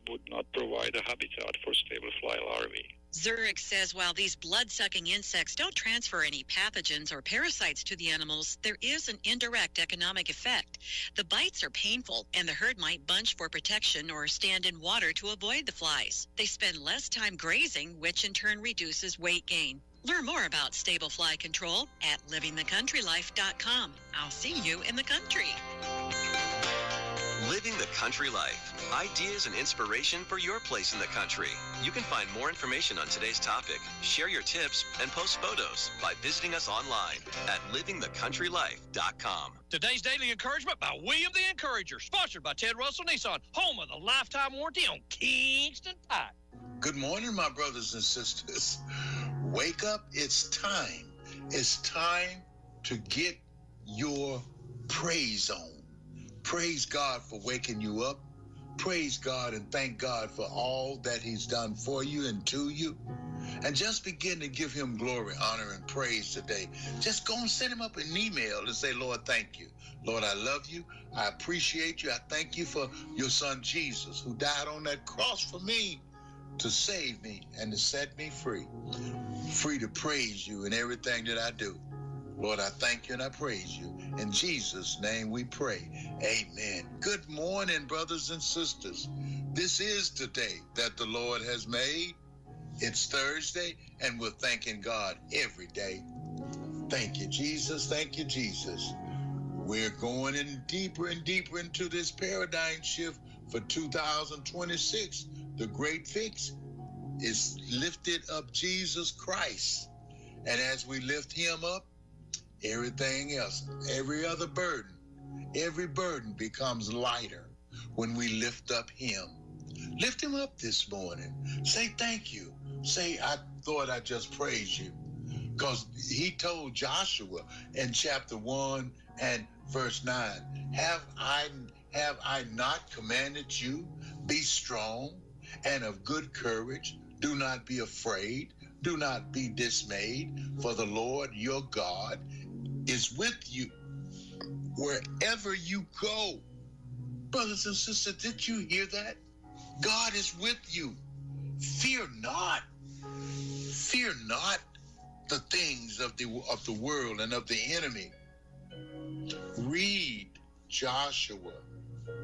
would not provide a habitat for stable fly larvae. Zurich says while these blood-sucking insects don't transfer any pathogens or parasites to the animals, there is an indirect economic effect. The bites are painful, and the herd might bunch for protection or stand in water to avoid the flies. They spend less time grazing, which in turn reduces weight gain. Learn more about stable fly control at livingthecountrylife.com. I'll see you in the country. Living the Country Life. Ideas and inspiration for your place in the country. You can find more information on today's topic, share your tips, and post photos by visiting us online at livingthecountrylife.com. Today's Daily Encouragement by William the Encourager, sponsored by Ted Russell Nissan, home of the lifetime warranty on Kingston Pike. Good morning, my brothers and sisters. Wake up, it's time. It's time to get your praise on. Praise God for waking you up. Praise God and thank God for all that he's done for you and to you. And just begin to give him glory, honor, and praise today. Just go and send him up an email and say, Lord, thank you. Lord, I love you. I appreciate you. I thank you for your son, Jesus, who died on that cross for me to save me and to set me free. Free to praise you in everything that I do. Lord, I thank you and I praise you. In Jesus' name we pray. Amen. Good morning, brothers and sisters. This is the day that the Lord has made. It's Thursday, and we're thanking God every day. Thank you, Jesus. Thank you, Jesus. We're going in deeper and deeper into this paradigm shift for 2026. The great fix is lifted up Jesus Christ. And as we lift him up, everything else, every other burden, every burden becomes lighter when we lift up him. Lift him up this morning. Say thank you. Say, I thought I just praised you. Because he told Joshua in chapter 1 and verse 9, have I not commanded you? Be strong and of good courage. Do not be afraid. Do not be dismayed. For the Lord your God is with you wherever you go. Brothers and sisters, did you hear that? God is with you. Fear not. Fear not the things of the world and of the enemy. Read Joshua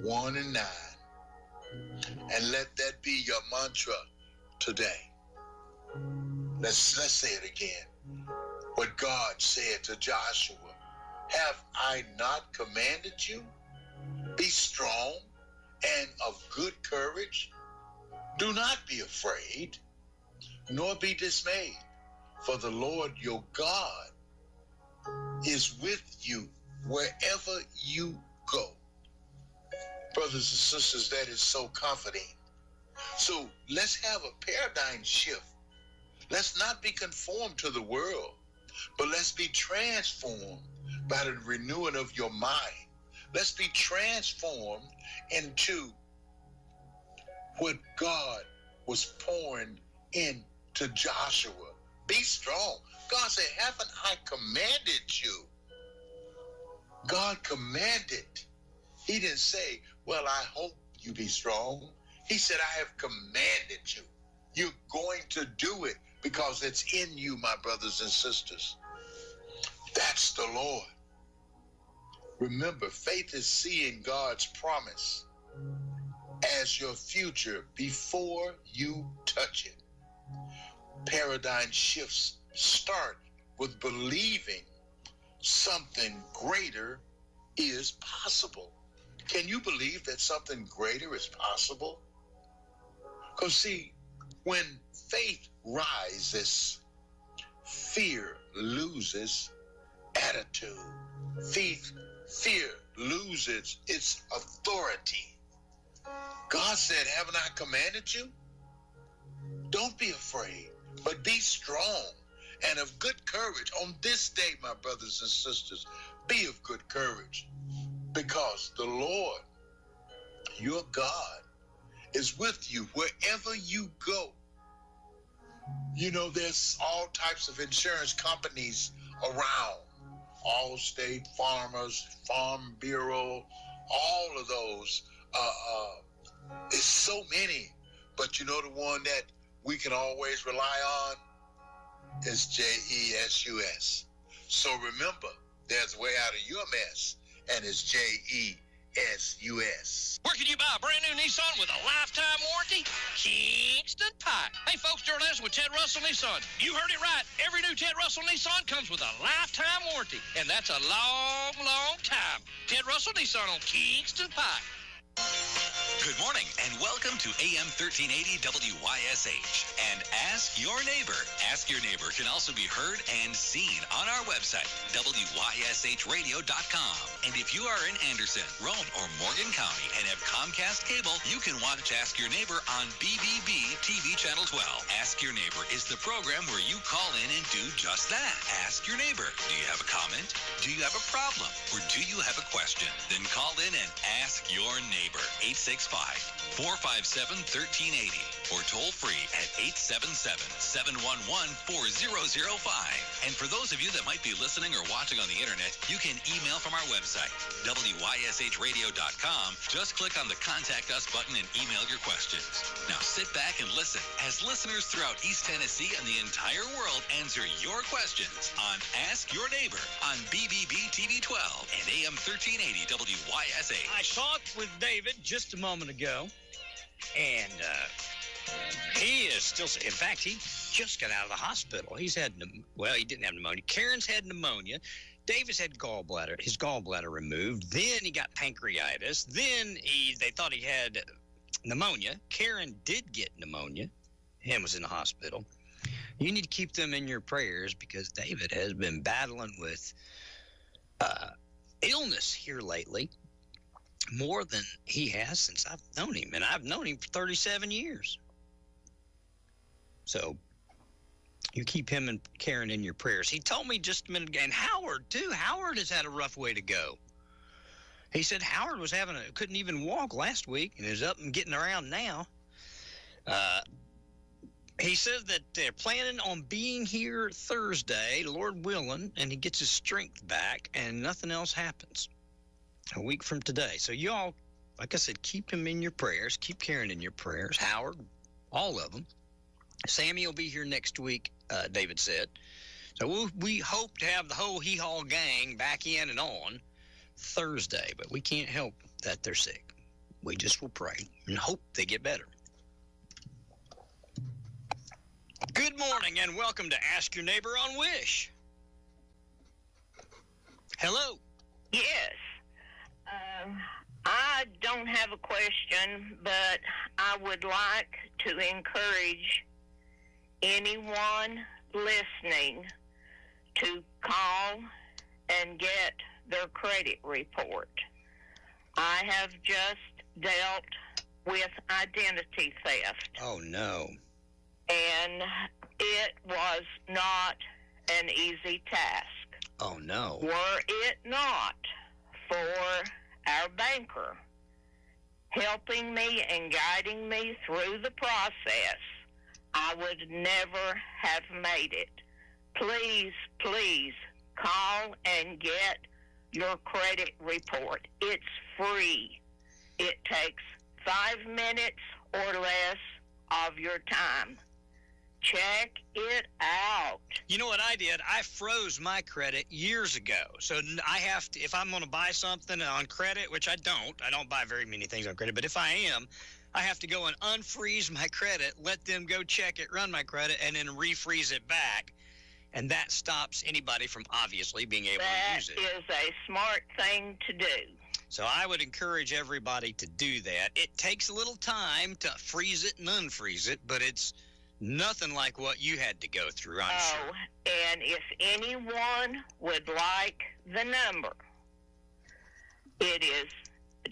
1 and 9. And let that be your mantra today. Let's say it again. What God said to Joshua, have I not commanded you? Be strong and of good courage. Do not be afraid, nor be dismayed, for the Lord your God is with you wherever you go. Brothers and sisters, that is so comforting. So let's have a paradigm shift. Let's not be conformed to the world, but let's be transformed by the renewing of your mind. Let's be transformed into what God was pouring into Joshua. Be strong. God said, haven't I commanded you? God commanded. He didn't say, well, I hope you be strong. He said, I have commanded you. You're going to do it because it's in you, my brothers and sisters. That's the Lord. Remember, faith is seeing God's promise as your future before you touch it. Paradigm shifts start with believing something greater is possible. Can you believe that something greater is possible? Because see, when faith rises, fear loses attitude. Fear loses its authority. God said, haven't I commanded you? Don't be afraid, but be strong and of good courage. On this day, my brothers and sisters, be of good courage, because the Lord, your God, is with you wherever you go. You know, there's all types of insurance companies around. Allstate, Farmers, Farm Bureau, all of those. There's so many But you know the one that we can always rely on is JESUS. So remember, there's a way out of your mess, and it's JESUS. Where can you buy a brand new Nissan with a lifetime warranty? Kingston Pike. Hey, folks, Darren Anderson with Ted Russell Nissan. You heard it right. Every new Ted Russell Nissan comes with a lifetime warranty, and that's a long, long time. Ted Russell Nissan on Kingston Pike. Good morning and welcome to AM 1380 WYSH and Ask Your Neighbor. Ask Your Neighbor can also be heard and seen on our website, WYSHradio.com. And if you are in Anderson, Rome, or Morgan County and have Comcast cable, you can watch Ask Your Neighbor on BBB TV Channel 12. Ask Your Neighbor is the program where you call in and do just that. Ask Your Neighbor. Do you have a comment? Do you have a problem? Or do you have a question? Then call in and ask your neighbor. 865-457-1380 or toll free at 877-711-4005. And for those of you that might be listening or watching on the internet, you can email from our website, WYSHradio.com. Just click on the Contact Us button and email your questions. Now sit back and listen as listeners throughout East Tennessee and the entire world answer your questions on Ask Your Neighbor on BBB TV 12 and AM 1380 WYSH. I talked with David just a moment ago, and he is still, in fact, he just got out of the hospital. He's had, he didn't have pneumonia. Karen's had pneumonia. David's had his gallbladder removed. Then he got pancreatitis. Then they thought he had pneumonia. Karen did get pneumonia and was in the hospital. You need to keep them in your prayers because David has been battling with illness here lately. More than he has since I've known him, and I've known him for 37 years. So you keep him and Karen in your prayers. He told me just a minute ago, and Howard too. Howard has had a rough way to go. He said Howard was couldn't even walk last week and is up and getting around now. He says that they're planning on being here Thursday, Lord willing, and he gets his strength back and nothing else happens. A week from today. So y'all, like I said, keep him in your prayers. Keep Karen in your prayers. Howard, all of them. Sammy will be here next week, David said. So we hope to have the whole hee-haw gang back in and on Thursday, but we can't help that they're sick. We just will pray and hope they get better. Good morning and welcome to Ask Your Neighbor on WYSH. Hello. Yes. I don't have a question, but I would like to encourage anyone listening to call and get their credit report. I have just dealt with identity theft. Oh, no. And it was not an easy task. Oh, no. Were it not for our banker helping me and guiding me through the process, I would never have made it. Please, please call and get your credit report. It's free. It takes 5 minutes or less of your time. Check it out. You know what I did? I froze my credit years ago. So I have to, if I'm going to buy something on credit, which I don't buy very many things on credit, but if I am, I have to go and unfreeze my credit, let them go check it, run my credit, and then refreeze it back. And that stops anybody from obviously being able to use it. That is a smart thing to do. So I would encourage everybody to do that. It takes a little time to freeze it and unfreeze it, but it's nothing like what you had to go through, I'm sure. And if anyone would like the number, it is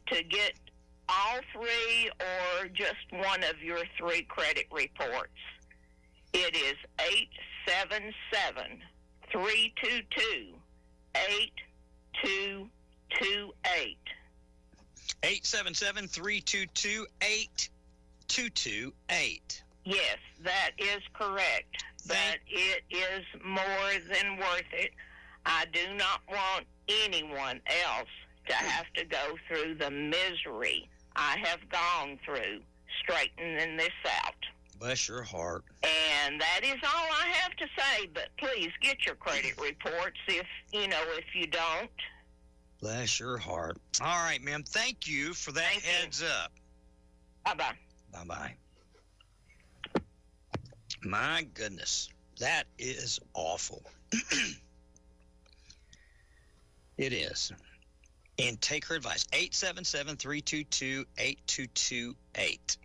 to get all three or just one of your 3 credit reports. It is 877-322-8228. 877-322-8228. Yes, that is correct, but it is more than worth it. I do not want anyone else to have to go through the misery I have gone through straightening this out. Bless your heart. And that is all I have to say, but please get your credit reports if you don't. Bless your heart. All right, ma'am. Thank you for that heads up. Bye-bye. Bye-bye. My goodness. That is awful. It is. And take her advice. 877-322-8228.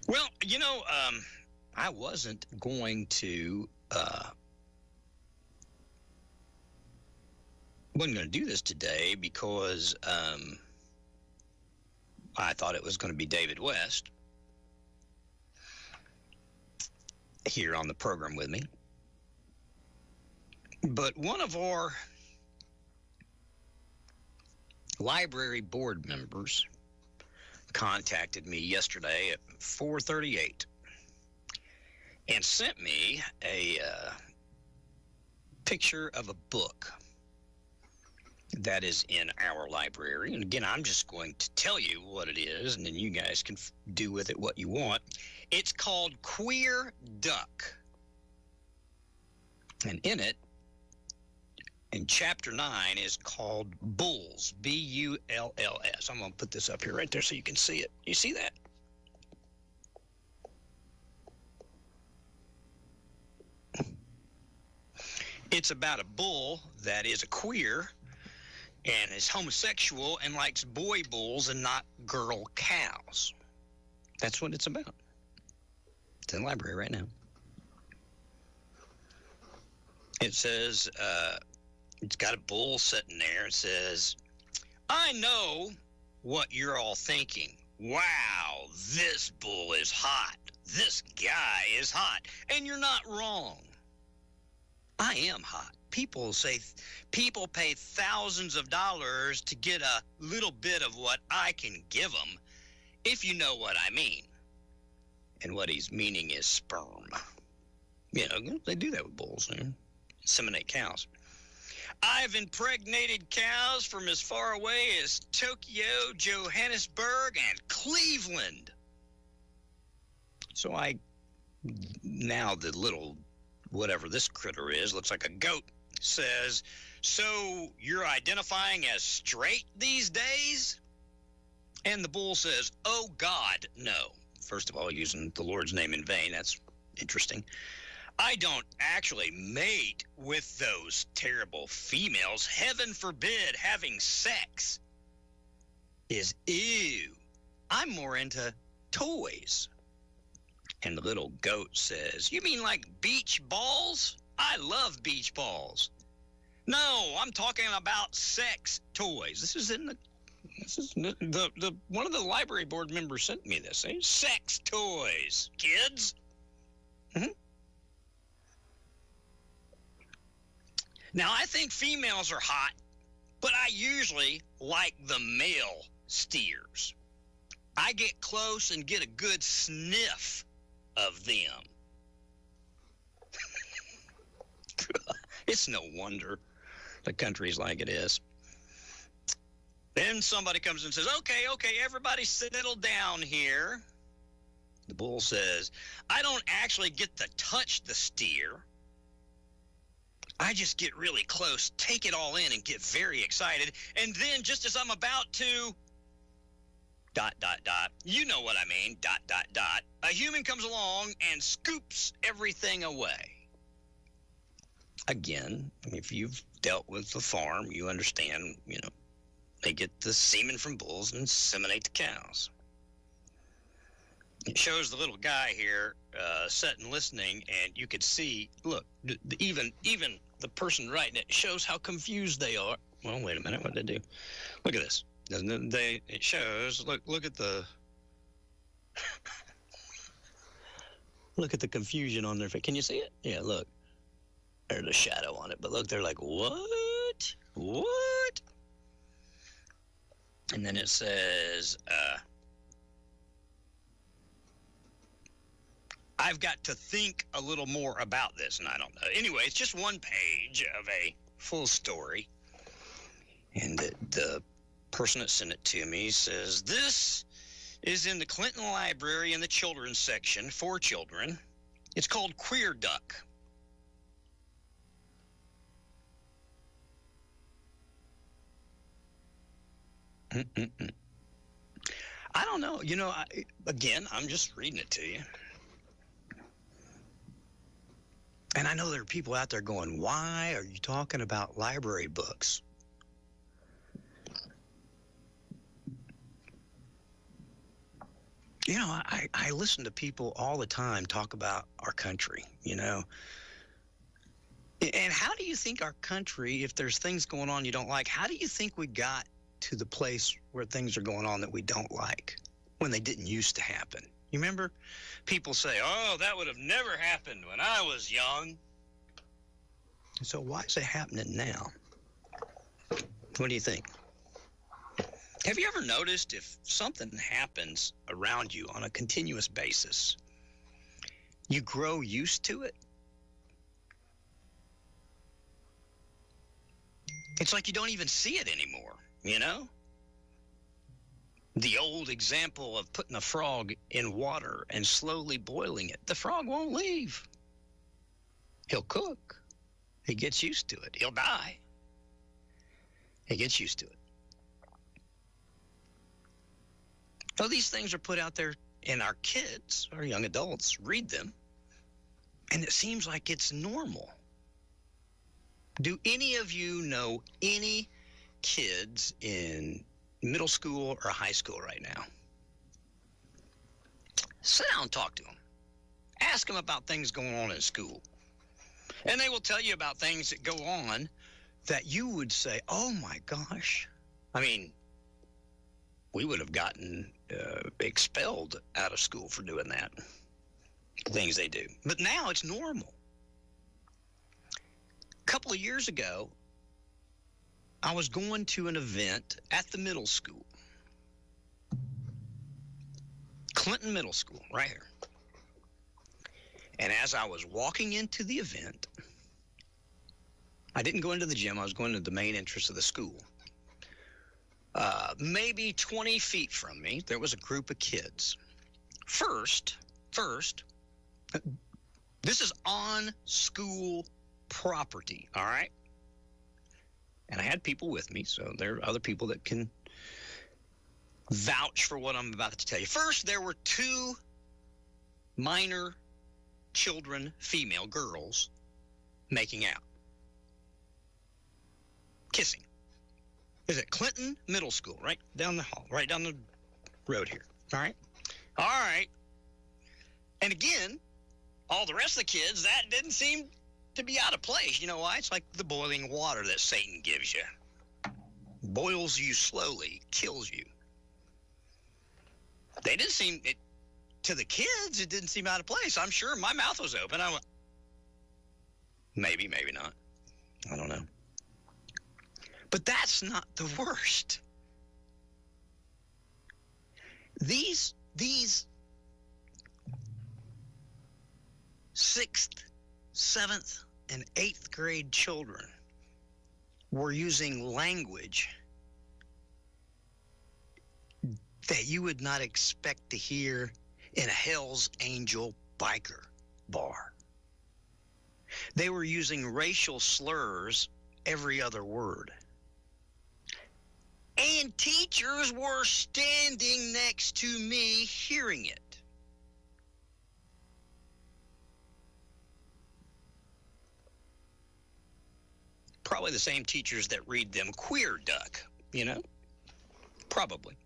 Well, I wasn't going to do this today because I thought it was going to be David WYSH here on the program with me. But one of our library board members contacted me yesterday at 4:38 and sent me a picture of a book that is in our library. And again, I'm just going to tell you what it is, and then you guys can do with it what you want. It's called Queer Duck. And in it, in Chapter 9, is called Bulls, B-U-L-L-S. I'm going to put this up here right there so you can see it. You see that? It's about a bull that is a queer and is homosexual and likes boy bulls and not girl cows. That's what it's about. It's in the library right now. It says, it's got a bull sitting there. It says, I know what you're all thinking. Wow, this bull is hot. This guy is hot. And you're not wrong. I am hot. People pay thousands of dollars to get a little bit of what I can give them, if you know what I mean. And what he's meaning is sperm. They do that with bulls. Inseminate cows. I've impregnated cows from as far away as Tokyo, Johannesburg, and Cleveland. So now the little whatever this critter is, looks like a goat, says, so you're identifying as straight these days? And the bull says, oh God, no. First of all, using the Lord's name in vain, that's interesting. I don't actually mate with those terrible females. Heaven forbid having sex is ew. I'm more into toys. And the little goat says, you mean like beach balls? I love beach balls. No, I'm talking about sex toys. This is the one of the library board members sent me this. Sex toys, kids. Mm-hmm. Now, I think females are hot, but I usually like the male steers. I get close and get a good sniff of them. It's no wonder the country's like it is. Then somebody comes and says, okay, everybody settle down here. The bull says, I don't actually get to touch the steer. I just get really close, take it all in, and get very excited. And then just as I'm about to... ... You know what I mean, ... A human comes along and scoops everything away. Again, if you've dealt with the farm, you understand, they get the semen from bulls and inseminate the cows. It shows the little guy here sitting listening, and you could see, look, even the person writing it shows how confused they are. Well, wait a minute, what did they do? Look at this. Doesn't it? It shows, look at the... look at the confusion on their face. Can you see it? Yeah, look. There's a shadow on it, but look, they're like, what? What? And then it says, I've got to think a little more about this, and I don't know. Anyway, it's just one page of a full story. And the person that sent it to me says, this is in the Clinton Library in the children's section for children. It's called Queer Duck. I don't know. You know, I'm just reading it to you. And I know there are people out there going, why are you talking about library books? You know, I listen to people all the time talk about our country, you know. And how do you think our country, if there's things going on you don't like, how do you think we got to the place where things are going on that we don't like when they didn't used to happen? You remember? People say, oh, that would have never happened when I was young. So why is it happening now? What do you think? Have you ever noticed if something happens around you on a continuous basis, you grow used to it? It's like you don't even see it anymore, you know? The old example of putting a frog in water and slowly boiling it. The frog won't leave. He'll cook. He gets used to it. He'll die. He gets used to it. So these things are put out there, and our kids, our young adults, read them, and it seems like it's normal. Do any of you know any kids in middle school or high school right now? Sit down and talk to them. Ask them about things going on in school. And they will tell you about things that go on that you would say, oh my gosh. I mean, we would have gotten expelled out of school for doing that. Things they do. But now it's normal. A couple of years ago, I was going to an event at the middle school. Clinton Middle School, right here. And as I was walking into the event, I didn't go into the gym. I was going to the main entrance of the school. Maybe 20 feet from me, there was a group of kids. First, this is on school property, all right? And I had people with me, so there are other people that can vouch for what I'm about to tell you. First, there were two minor children, female girls, making out. Kissing. Is it Clinton Middle School, right down the hall, right down the road here, all right? All right. And again, all the rest of the kids, that didn't seem to be out of place. You know why? It's like the boiling water that Satan gives you. Boils you slowly, kills you. They didn't seem, to the kids, it didn't seem out of place. I'm sure my mouth was open. I went, maybe, maybe not. I don't know. But that's not the worst. These 6th, 7th, and 8th grade children were using language that you would not expect to hear in a Hell's Angel biker bar. They were using racial slurs every other word. And teachers were standing next to me hearing it. Probably the same teachers that read them Queer Duck, you know? Probably.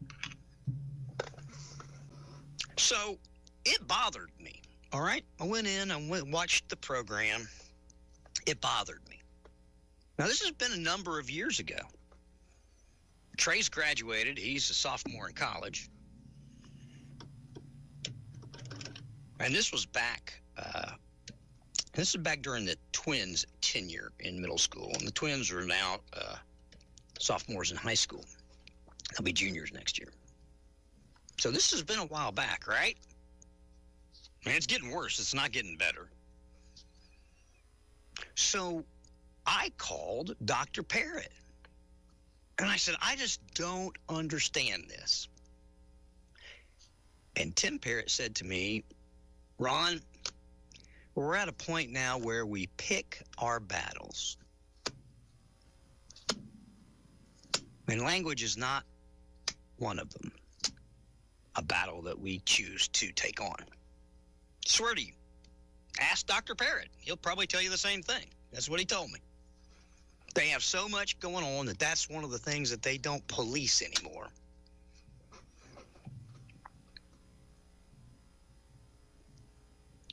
So it bothered me, all right? I went in, watched the program. It bothered me. Now, this has been a number of years ago. Trey's graduated. He's a sophomore in college. And this was back during the twins' tenure in middle school. And the twins are now sophomores in high school. They'll be juniors next year. So this has been a while back, right? And it's getting worse. It's not getting better. So I called Dr. Parrott. And I said, I just don't understand this. And Tim Parrott said to me, Ron, we're at a point now where we pick our battles. And language is not one of them. A battle that we choose to take on. Swear to you. Ask Dr. Parrott. He'll probably tell you the same thing. That's what he told me. They have so much going on that that's one of the things that they don't police anymore.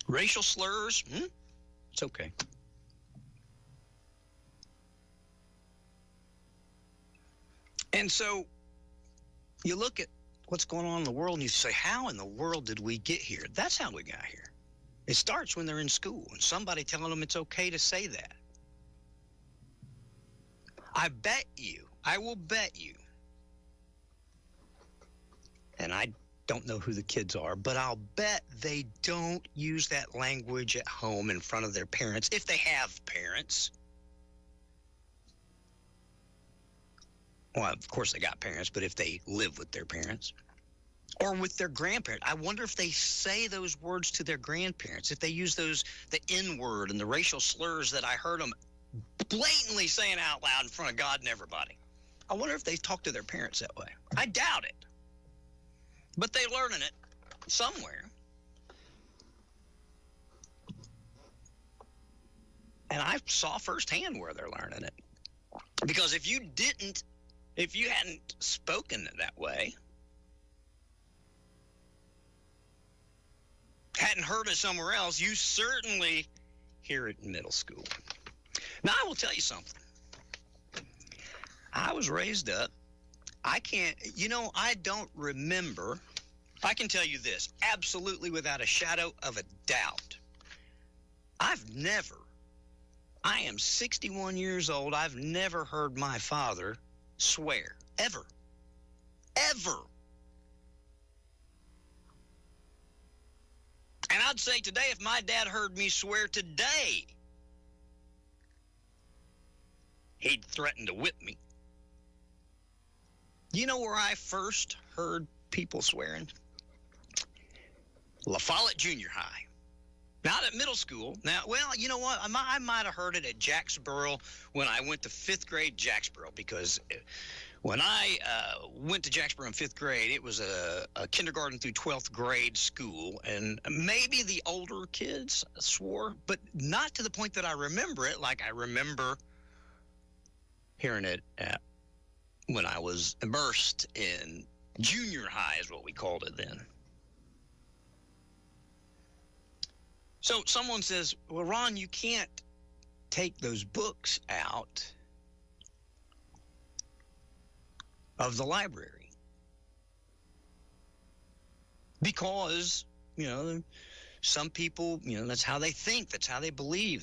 Racial slurs, it's okay. And so you look at what's going on in the world and you say, how in the world did we get here? That's how we got here. It starts when they're in school and somebody telling them it's okay to say that. I will bet you, and I don't know who the kids are, but I'll bet they don't use that language at home in front of their parents, if they have parents. Well, of course they got parents, but if they live with their parents or with their grandparents, I wonder if they say those words to their grandparents, if they use the N-word and the racial slurs that I heard them blatantly saying out loud in front of God and everybody. I wonder if they talk to their parents that way. I doubt it. But they're learning it somewhere. And I saw firsthand where they're learning it. Because if you hadn't spoken it that way, hadn't heard it somewhere else, you certainly hear it in middle school. Now, I will tell you something. I was raised up. I don't remember. I can tell you this, absolutely without a shadow of a doubt. I am 61 years old. I've never heard my father swear. Ever. Ever. And I'd say today, if my dad heard me swear today, he'd threaten to whip me. You know where I first heard people swearing? La Follette Junior High. Not at middle school. Now, well, you know what? I might have heard it at Jacksboro when I went to 5th grade Jacksboro, because when I went to Jacksboro in 5th grade, it was a kindergarten through 12th grade school, and maybe the older kids swore, but not to the point that I remember it like I remember hearing it when I was immersed in junior high, is what we called it then. So someone says, well, Ron, you can't take those books out of the library because, some people, that's how they think, that's how they believe,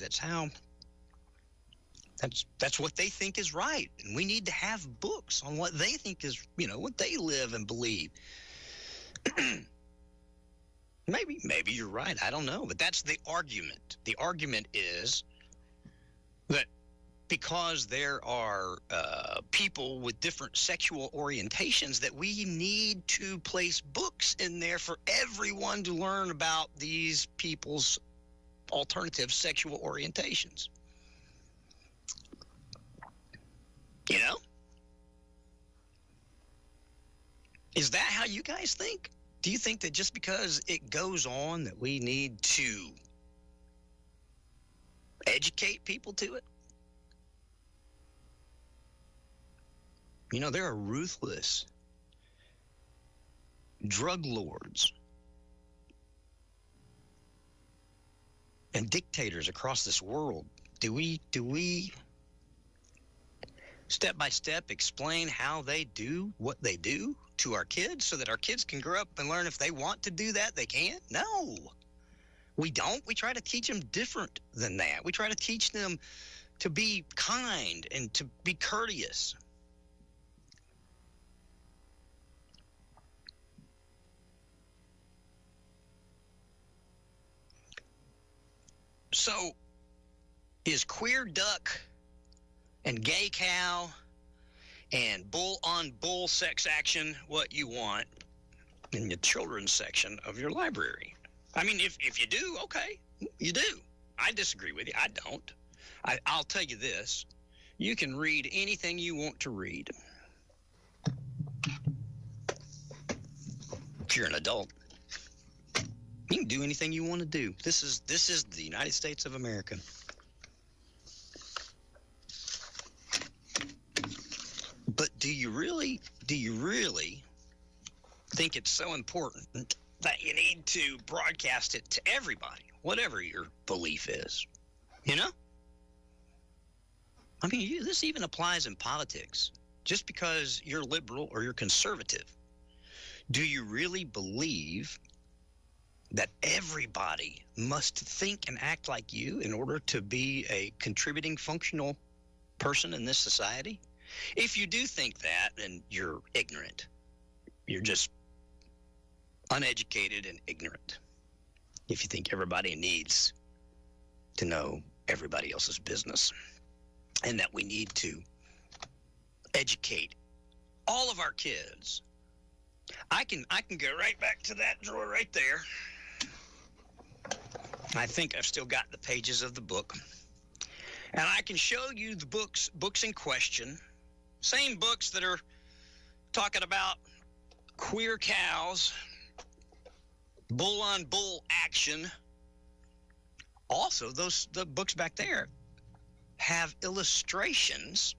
that's what they think is right. And we need to have books on what they think is, what they live and believe. Maybe you're right. I don't know. But that's the argument. The argument is that because there are people with different sexual orientations, that we need to place books in there for everyone to learn about these people's alternative sexual orientations. Is that how you guys think? Do you think that just because it goes on that we need to educate people to it? There are ruthless drug lords and dictators across this world. Do we step by step explain how they do what they do to our kids so that our kids can grow up and learn if they want to do that, they can? No, we don't. We try to teach them different than that. We try to teach them to be kind and to be courteous. So, is queer duck and gay cow and bull on bull sex action what you want? in the children's section of your library. I mean, if you do, okay, you do. I disagree with you. I don't. I'll tell you this. You can read anything you want to read. If you're an adult, you can do anything you want to do. This is the United States of America. But do you really think it's so important that you need to broadcast it to everybody, whatever your belief is? You know? I mean, this even applies in politics. Just because you're liberal or you're conservative, do you really believe that everybody must think and act like you in order to be a contributing, functional person in this society? If you do think that, then you're ignorant. You're just uneducated and ignorant. If you think everybody needs to know everybody else's business, and that we need to educate all of our kids. I can go right back to that drawer right there. I think I've still got the pages of the book. And I can show you the books in question. Same books that are talking about queer cows, bull on bull action. Also, the books back there have illustrations,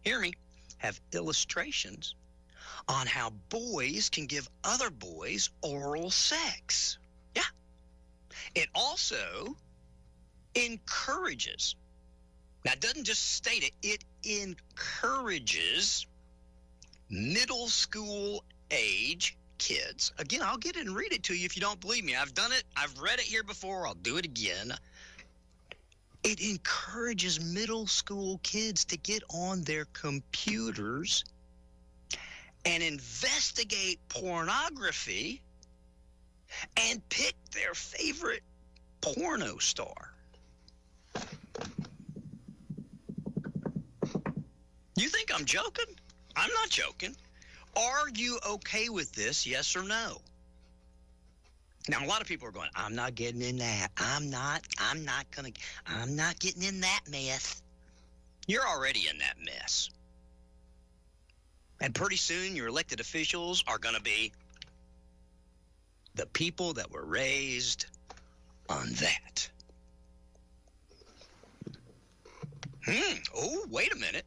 hear me, have illustrations on how boys can give other boys oral sex. Yeah. It also encourages, now it doesn't just state it, it encourages middle school age kids. Again, I'll get it and read it to you if you don't believe me. I've done it. I've read it here before. I'll do it again. It encourages middle school kids to get on their computers and investigate pornography and pick their favorite porno star. You think I'm joking? I'm not joking. Are you okay with this, yes or no? Now, a lot of people are going, I'm not getting in that. I'm not getting in that mess. You're already in that mess. And pretty soon your elected officials are going to be the people that were raised on that. Oh, wait a minute.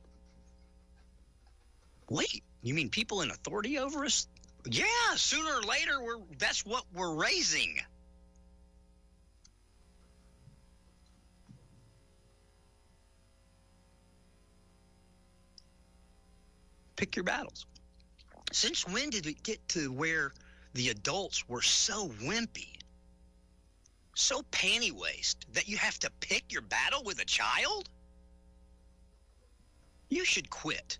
Wait, you mean people in authority over us? Yeah, sooner or later, that's what we're raising. Pick your battles. Since when did it get to where the adults were so wimpy, so panty-waist, that you have to pick your battle with a child? You should quit.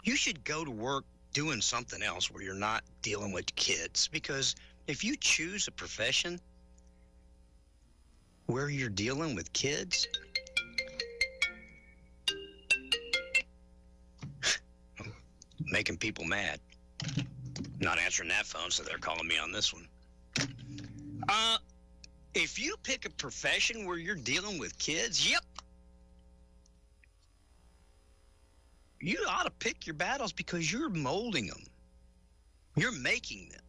You should go to work doing something else where you're not dealing with kids. Because if you choose a profession where you're dealing with kids, making people mad. Not answering that phone, so they're calling me on this one. If you pick a profession where you're dealing with kids, yep, you ought to pick your battles because you're molding them. You're making them.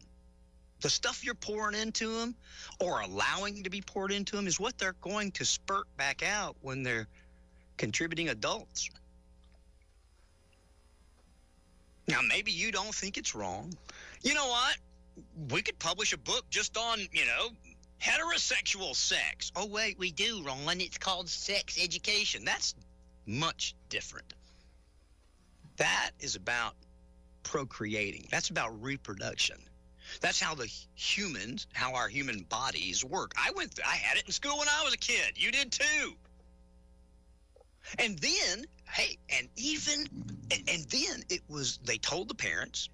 The stuff you're pouring into them or allowing to be poured into them is what they're going to spurt back out when they're contributing adults. Now, maybe you don't think it's wrong. You know what? We could publish a book just on, heterosexual sex. Oh, wait, we do, Ron. It's called sex education. That's much different. That is about procreating. That's about reproduction. That's how how our human bodies work. I had it in school when I was a kid. You did too. And then, they told the parents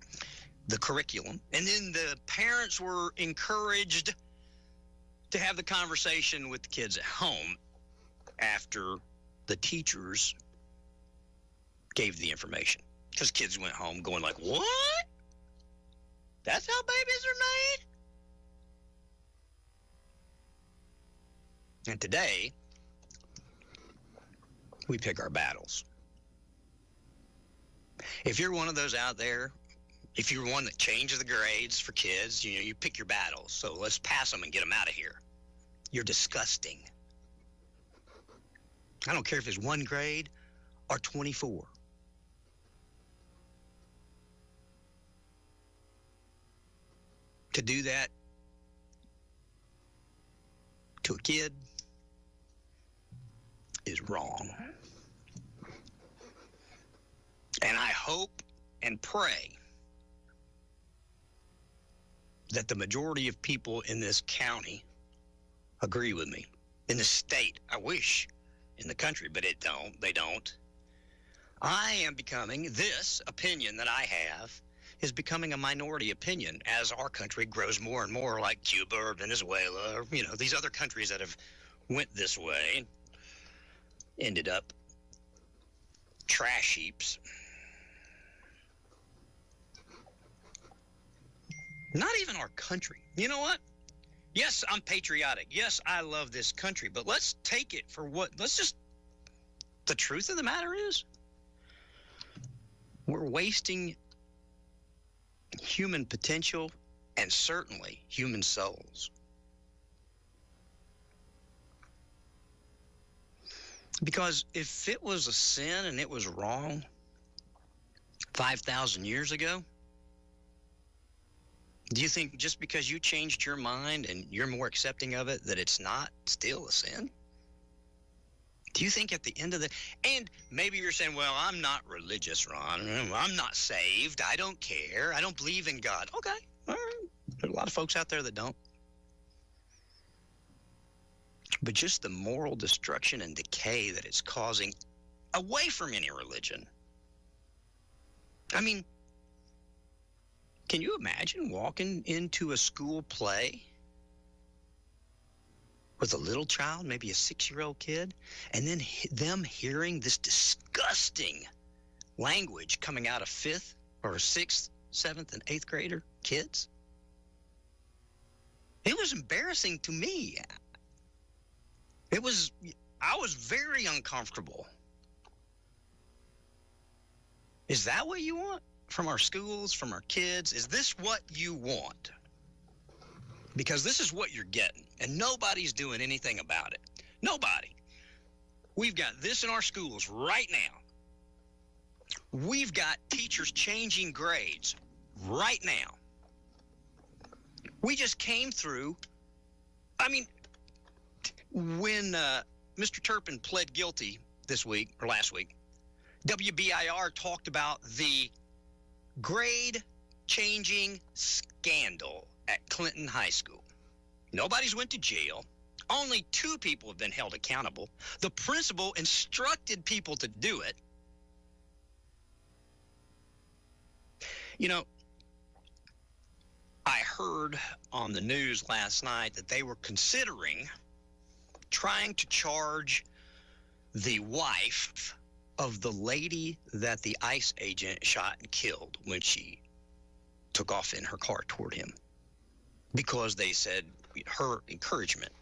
the curriculum, and then the parents were encouraged to have the conversation with the kids at home after the teachers gave the information. Because kids went home going like, what? That's how babies are made? And today, we pick our battles. If you're one of those out there, if you're one that changes the grades for kids, you pick your battles. So let's pass them and get them out of here. You're disgusting. I don't care if it's 1 grade or 24. To do that to a kid is wrong. And I hope and pray that the majority of people in this county agree with me. In the state, I wish. In the country, but they don't. I am becoming, this opinion that I have is becoming a minority opinion as our country grows more and more like Cuba or Venezuela or, these other countries that have went this way, ended up trash heaps. Not even our country. You know what? Yes, I'm patriotic. Yes, I love this country, but let's take it for the truth of the matter is, we're wasting human potential and certainly human souls. Because if it was a sin and it was wrong 5,000 years ago, do you think just because you changed your mind and you're more accepting of it that it's not still a sin? Do you think at the end of the... And maybe you're saying, well, I'm not religious, Ron. I'm not saved. I don't care. I don't believe in God. Okay, all right. There's a lot of folks out there that don't. But just the moral destruction and decay that it's causing away from any religion. I mean, can you imagine walking into a school play with a little child, maybe a 6-year-old kid, and then them hearing this disgusting language coming out of 5th or 6th, 7th, and 8th grader kids? It was embarrassing to me. I was very uncomfortable. Is that what you want from our schools, from our kids? Is this what you want? Because this is what you're getting, and nobody's doing anything about it. Nobody. We've got this in our schools right now. We've got teachers changing grades right now. We just came through, when Mr. Turpin pled guilty this week, or last week, WBIR talked about the grade-changing scandal at Clinton High School. Nobody's went to jail. Only 2 people have been held accountable. The principal instructed people to do it. I heard on the news last night that they were considering trying to charge the wife of the lady that the ICE agent shot and killed when she took off in her car toward him, because they said her encouragement.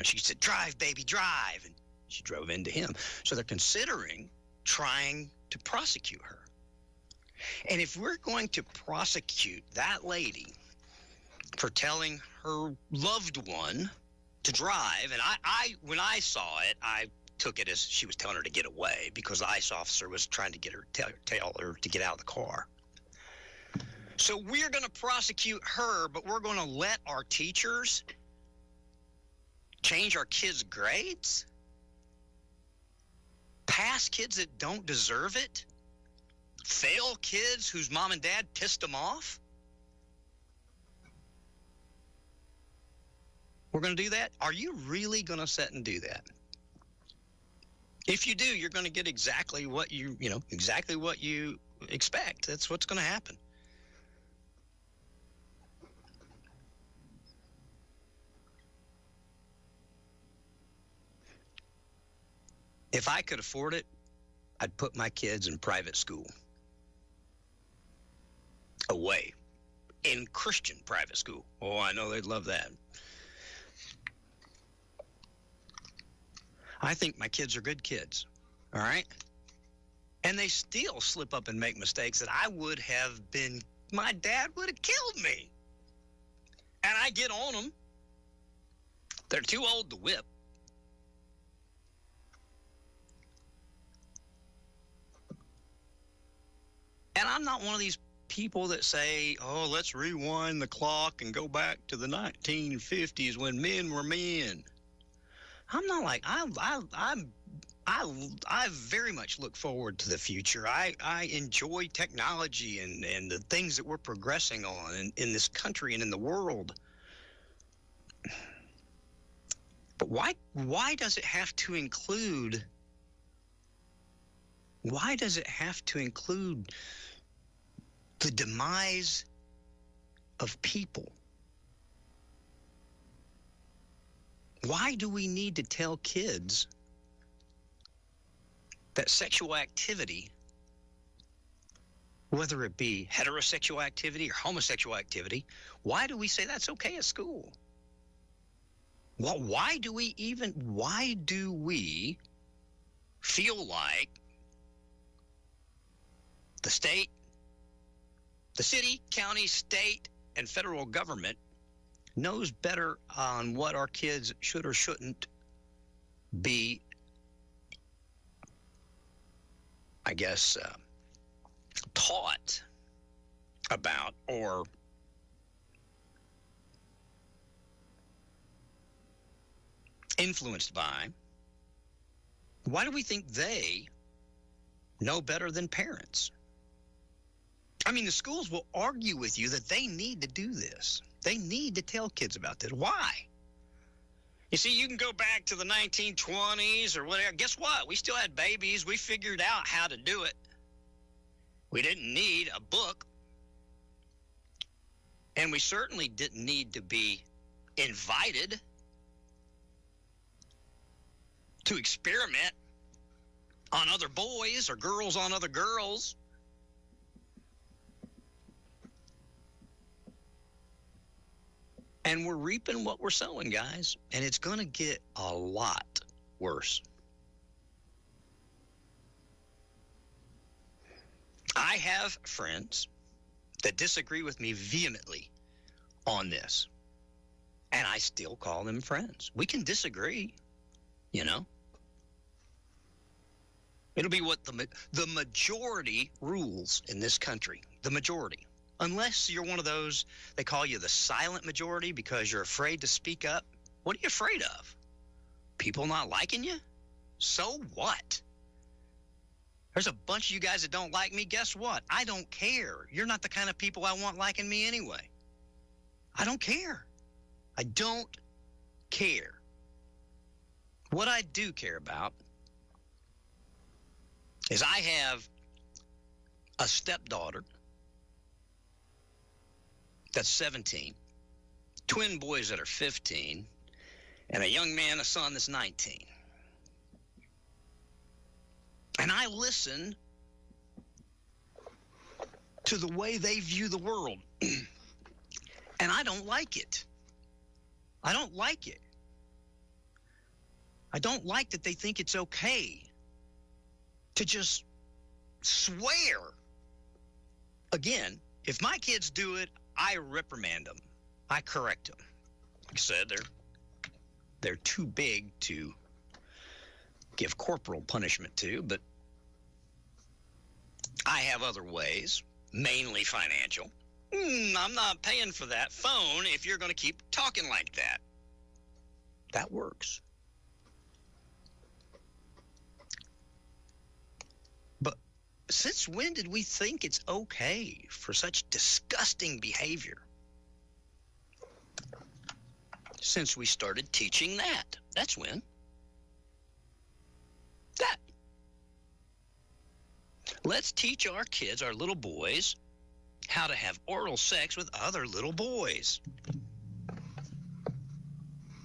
She said, "Drive, baby, drive," and she drove into him. So they're considering trying to prosecute her. And if we're going to prosecute that lady for telling her loved one to drive, and I when I saw it, I took it as she was telling her to get away because the ICE officer was trying to get her, tell her to get out of the car. So we're going to prosecute her, but we're going to let our teachers change our kids' grades? Pass kids that don't deserve it? Fail kids whose mom and dad pissed them off? We're going to do that? Are you really going to sit and do that? If you do, you're going to get exactly what you expect. That's what's going to happen. If I could afford it, I'd put my kids in private school. away in Christian private school. Oh, I know they'd love that. I think my kids are good kids, all right? And they still slip up and make mistakes that my dad would have killed me. And I get on them. They're too old to whip. And I'm not one of these people that say, oh, let's rewind the clock and go back to the 1950s when men were men. I'm not like, I very much look forward to the future. I enjoy technology and the things that we're progressing on in this country and in the world. But why does it have to include the demise of people? Why do we need to tell kids that sexual activity, whether it be heterosexual activity or homosexual activity, why do we say that's okay at school? Well, why do we feel like the state, the city, county, state, and federal government knows better on what our kids should or shouldn't be, I guess, taught about or influenced by? Why do we think they know better than parents? I mean, the schools will argue with you that they need to do this. They need to tell kids about this. Why? You see, you can go back to the 1920s or whatever. Guess what? We still had babies. We figured out how to do it. We didn't need a book. And we certainly didn't need to be invited to experiment on other boys or girls on other girls. And we're reaping what we're sowing, guys. And it's going to get a lot worse. I have friends that disagree with me vehemently on this. And I still call them friends. We can disagree, you know. It'll be what the majority rules in this country. The majority. Unless you're one of those, they call you the silent majority because you're afraid to speak up. What are you afraid of? People not liking you? So what? There's a bunch of you guys that don't like me. Guess what? I don't care. You're not the kind of people I want liking me anyway. I don't care. I don't care. What I do care about is I have a stepdaughter that's 17, twin boys that are 15, and a young man, a son that's 19. And I listen to the way they view the world, and I don't like it. I don't like it. I don't like that they think it's okay to just swear. Again, if my kids do it, I reprimand them. I correct them. Like I said, they're too big to give corporal punishment to, but I have other ways, mainly financial. I'm not paying for that phone if you're going to keep talking like that. That works. But since when did we think it's okay for such disgusting behavior? Since we started teaching that. That's when. That. Let's teach our kids, our little boys, how to have oral sex with other little boys.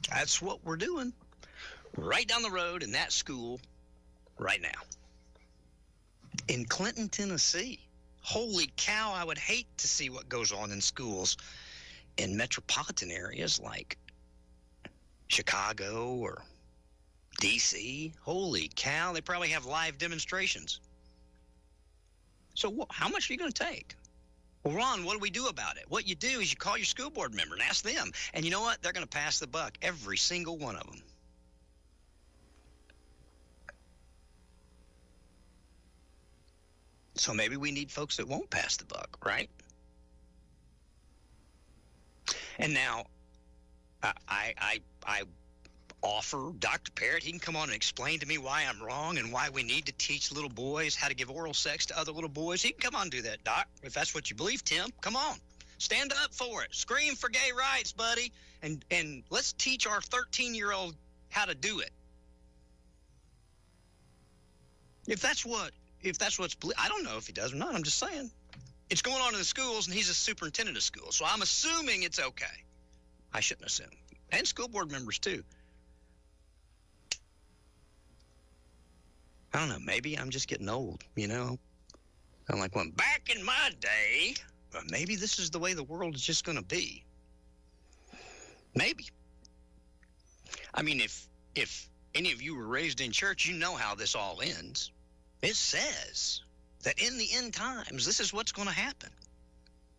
That's what we're doing right down the road in that school right now. In Clinton, Tennessee. Holy cow, I would hate to see what goes on in schools in metropolitan areas like Chicago or D.C. Holy cow, they probably have live demonstrations. So how much are you going to take? Well, Ron, what do we do about it? What you do is you call your school board member and ask them. And you know what? They're going to pass the buck, every single one of them. So maybe we need folks that won't pass the buck, right? And now, I offer Dr. Parrott, he can come on and explain to me why I'm wrong and why we need to teach little boys how to give oral sex to other little boys. He can come on and do that, Doc, if that's what you believe, Tim. Come on. Stand up for it. Scream for gay rights, buddy. And let's teach our 13-year-old how to do it. If that's what's, I don't know if he does or not. I'm just saying. It's going on in the schools, and he's a superintendent of schools. So I'm assuming it's okay. I shouldn't assume. And school board members, too. I don't know. Maybe I'm just getting old, you know? I'm like, well, back in my day, but maybe this is the way the world is just going to be. Maybe. I mean, if any of you were raised in church, you know how this all ends. It says that in the end times, this is what's going to happen.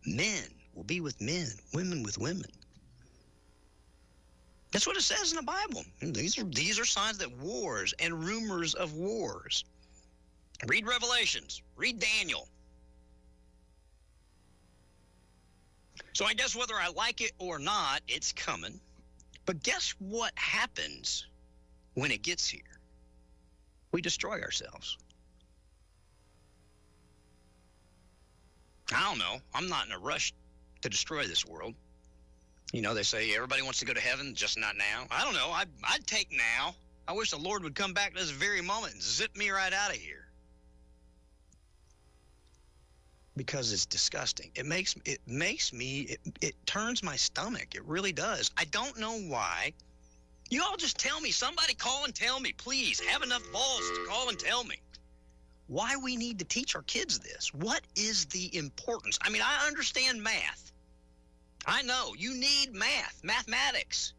Men will be with men, women with women. That's what it says in the Bible. And these are signs that wars and rumors of wars. Read Revelations. Read Daniel. So I guess whether I like it or not, it's coming. But guess what happens when it gets here? We destroy ourselves. I don't know. I'm not in a rush to destroy this world. You know, they say everybody wants to go to heaven, just not now. I don't know. I'd take now. I wish the Lord would come back this very moment and zip me right out of here. Because it's disgusting. It turns my stomach. It really does. I don't know why. You all just tell me. Somebody call and tell me, please. Have enough balls to call and tell me why we need to teach our kids this. What is the importance? I mean, I understand math. I know you need mathematics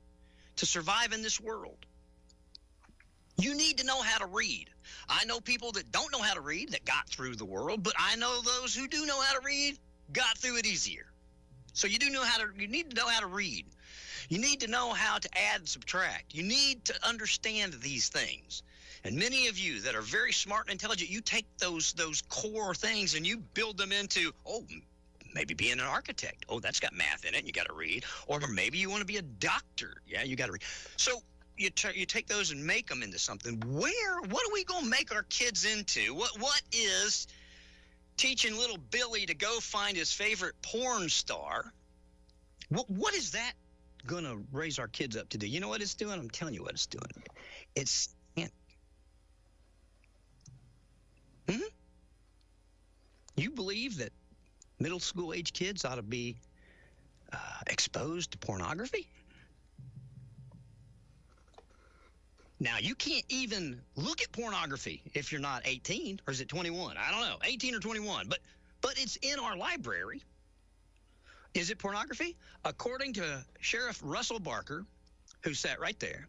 to survive in this world. You need to know how to read. I know people that don't know how to read that got through the world, but I know those who do know how to read got through it easier. So you need to know how to read. You need to know how to add and subtract. You need to understand these things. And many of you that are very smart and intelligent, you take those core things and you build them into, maybe being an architect. Oh, that's got math in it. You got to read. Or maybe you want to be a doctor. Yeah, you got to read. So you take those and make them into something. What are we going to make our kids into? What is teaching little Billy to go find his favorite porn star? What is that going to raise our kids up to do? You know what it's doing? I'm telling you what it's doing. It's You believe that middle school age kids ought to be exposed to pornography? Now, you can't even look at pornography if you're not 18, or is it 21? I don't know, 18 or 21, but it's in our library. Is it pornography? According to Sheriff Russell Barker, who sat right there,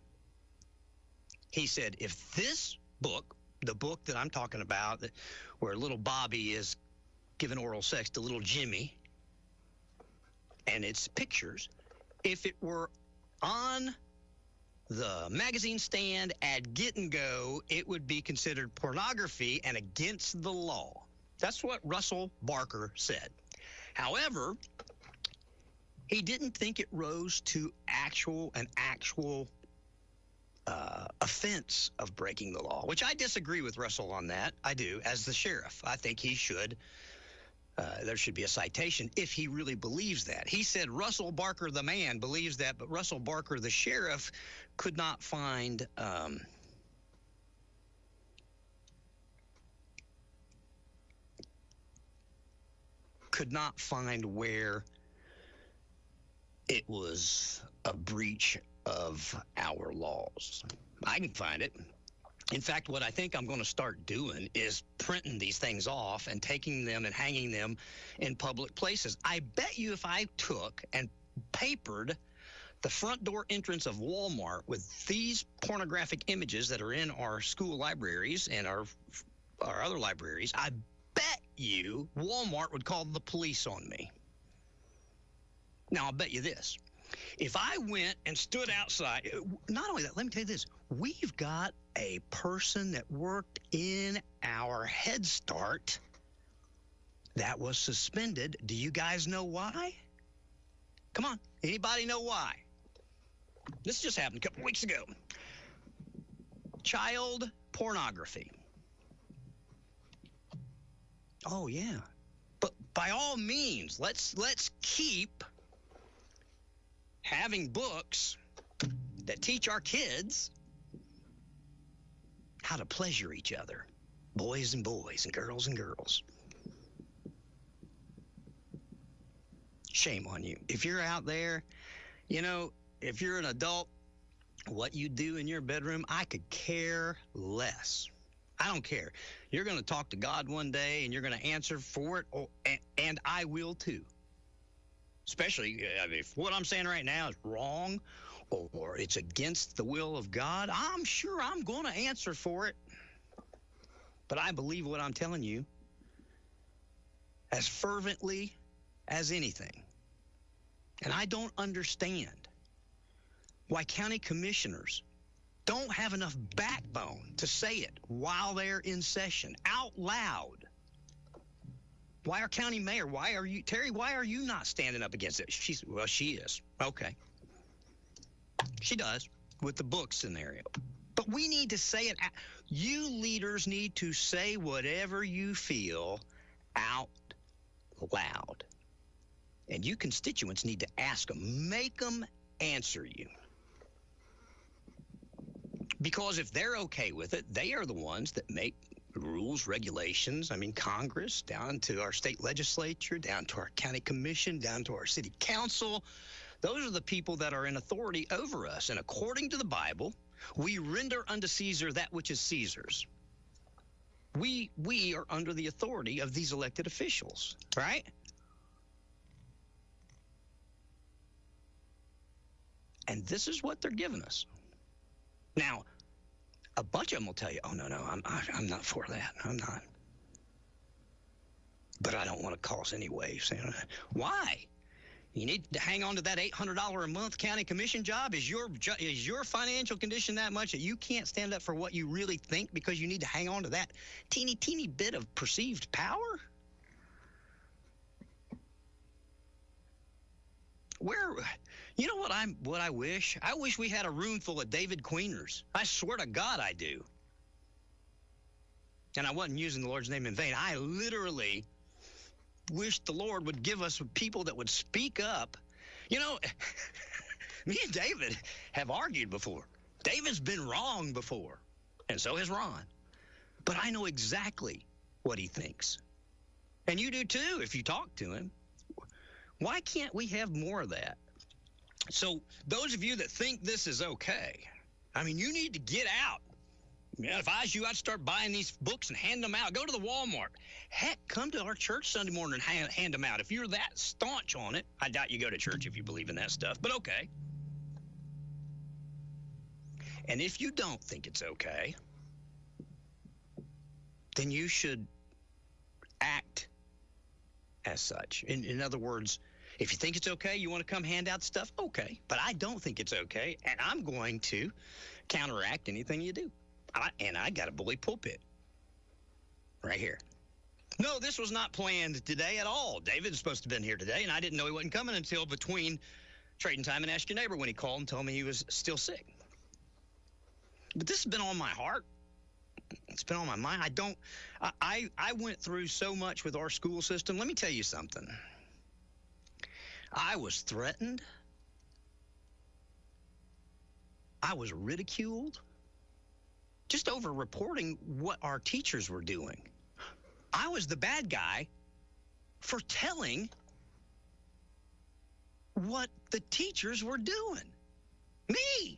he said, if this book, the book that I'm talking about, where little Bobby is giving oral sex to little Jimmy, and it's pictures, if it were on the magazine stand at Get and Go, it would be considered pornography and against the law. That's what Russell Barker said. However, he didn't think it rose to an actual offense of breaking the law, which I disagree with Russell on that. I do, as the sheriff. I think he should. There should be a citation if he really believes that. He said Russell Barker, the man, believes that, but Russell Barker, the sheriff, could not find where it was a breach of our laws. I can find it. In fact, what I think I'm going to start doing is printing these things off and taking them and hanging them in public places. I bet you if I took and papered the front door entrance of Walmart with these pornographic images that are in our school libraries and our other libraries, I bet you Walmart would call the police on me. Now, I'll bet you this. If I went and stood outside, not only that, let me tell you this. We've got a person that worked in our Head Start that was suspended. Do you guys know why? Come on. Anybody know why? This just happened a couple weeks ago. Child pornography. Oh, yeah. But by all means, let's keep having books that teach our kids how to pleasure each other, boys and boys and girls and girls. Shame on you. If you're out there, you know, if you're an adult, what you do in your bedroom, I could care less. I don't care. You're going to talk to God one day and you're going to answer for it, and I will too. Especially if what I'm saying right now is wrong or it's against the will of God, I'm sure I'm going to answer for it. But I believe what I'm telling you as fervently as anything. And I don't understand why county commissioners don't have enough backbone to say it while they're in session, out loud. Why our county mayor, Terry, why are you not standing up against it? She is. Okay. She does with the book scenario. But we need to say it. You leaders need to say whatever you feel out loud. And you constituents need to ask them, make them answer you. Because if they're okay with it, they are the ones that make rules, regulations. I mean, Congress, down to our state legislature, down to our county commission, down to our city council. Those are the people that are in authority over us. And according to the Bible, we render unto Caesar that which is Caesar's. We are under the authority of these elected officials, right? And this is what they're giving us. Now, a bunch of them will tell you, oh, no, I'm not for that. I'm not. But I don't want to cause any waves. Why? You need to hang on to that $800 a month county commission job? Is your financial condition that much that you can't stand up for what you really think because you need to hang on to that teeny bit of perceived power? You know what I wish? I wish we had a room full of David Queeners. I swear to God I do. And I wasn't using the Lord's name in vain. I literally wish the Lord would give us people that would speak up. You know, me and David have argued before. David's been wrong before, and so has Ron. But I know exactly what he thinks. And you do too if you talk to him. Why can't we have more of that? So those of you that think this is okay, I mean, you need to get out. If I was you, I'd start buying these books and hand them out. Go to the Walmart. Heck, come to our church Sunday morning and hand them out. If you're that staunch on it, I doubt you go to church if you believe in that stuff, but okay. And if you don't think it's okay, then you should act as such. In other words, if you think it's okay, you want to come hand out stuff, okay. But I don't think it's okay, and I'm going to counteract anything you do. And I got a bully pulpit right here. No, this was not planned today at all. David's supposed to have been here today, and I didn't know he wasn't coming until between trading time and Ask Your Neighbor when he called and told me he was still sick. But this has been on my heart. It's been on my mind. I went through so much with our school system. Let me tell you something. I was threatened. I was ridiculed just over reporting what our teachers were doing. I was the bad guy for telling what the teachers were doing. Me.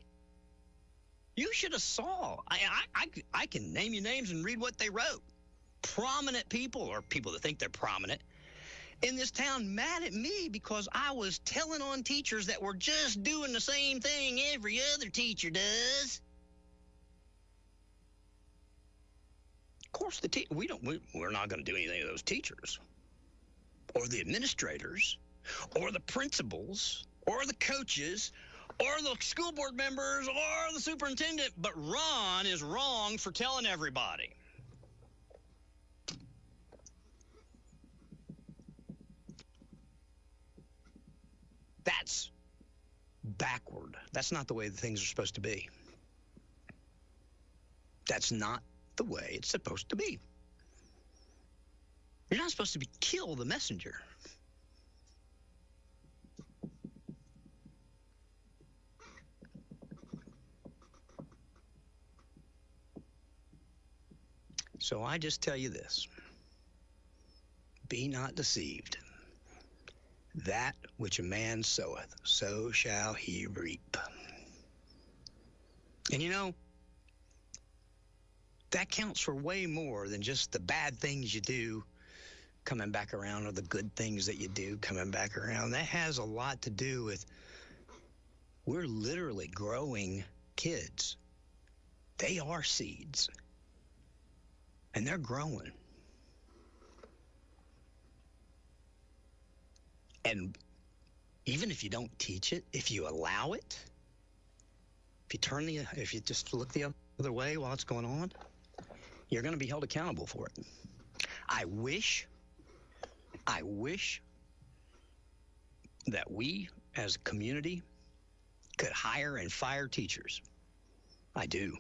You should have saw. I can name you names and read what they wrote. Prominent people, or people that think they're prominent, in this town mad at me because I was telling on teachers that were just doing the same thing every other teacher does. Of course, we're not going to do anything to those teachers, or the administrators, or the principals, or the coaches, or the school board members, or the superintendent. But Ron is wrong for telling everybody. That's backward. That's not the way the things are supposed to be. That's not the way it's supposed to be. You're not supposed to kill the messenger. So I just tell you this. Be not deceived. That which a man soweth, so shall he reap. And you know, that counts for way more than just the bad things you do coming back around, or the good things that you do coming back around. That has a lot to do with, we're literally growing kids. They are seeds. And they're growing. And even if you don't teach it, if you allow it, if you just look the other way while it's going on, you're going to be held accountable for it. I wish that we as a community could hire and fire teachers. I do,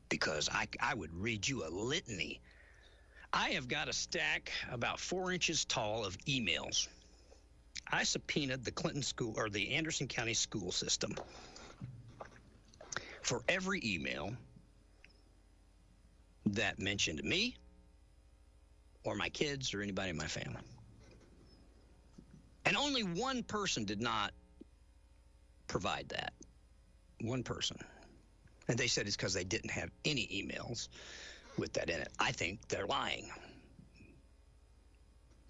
because I would read you a litany. I have got a stack about 4 inches tall of emails. I subpoenaed the Clinton school, or the Anderson County school system, for every email that mentioned me or my kids or anybody in my family. And only one person did not provide that. One person. And they said it's because they didn't have any emails with that in it. I think they're lying.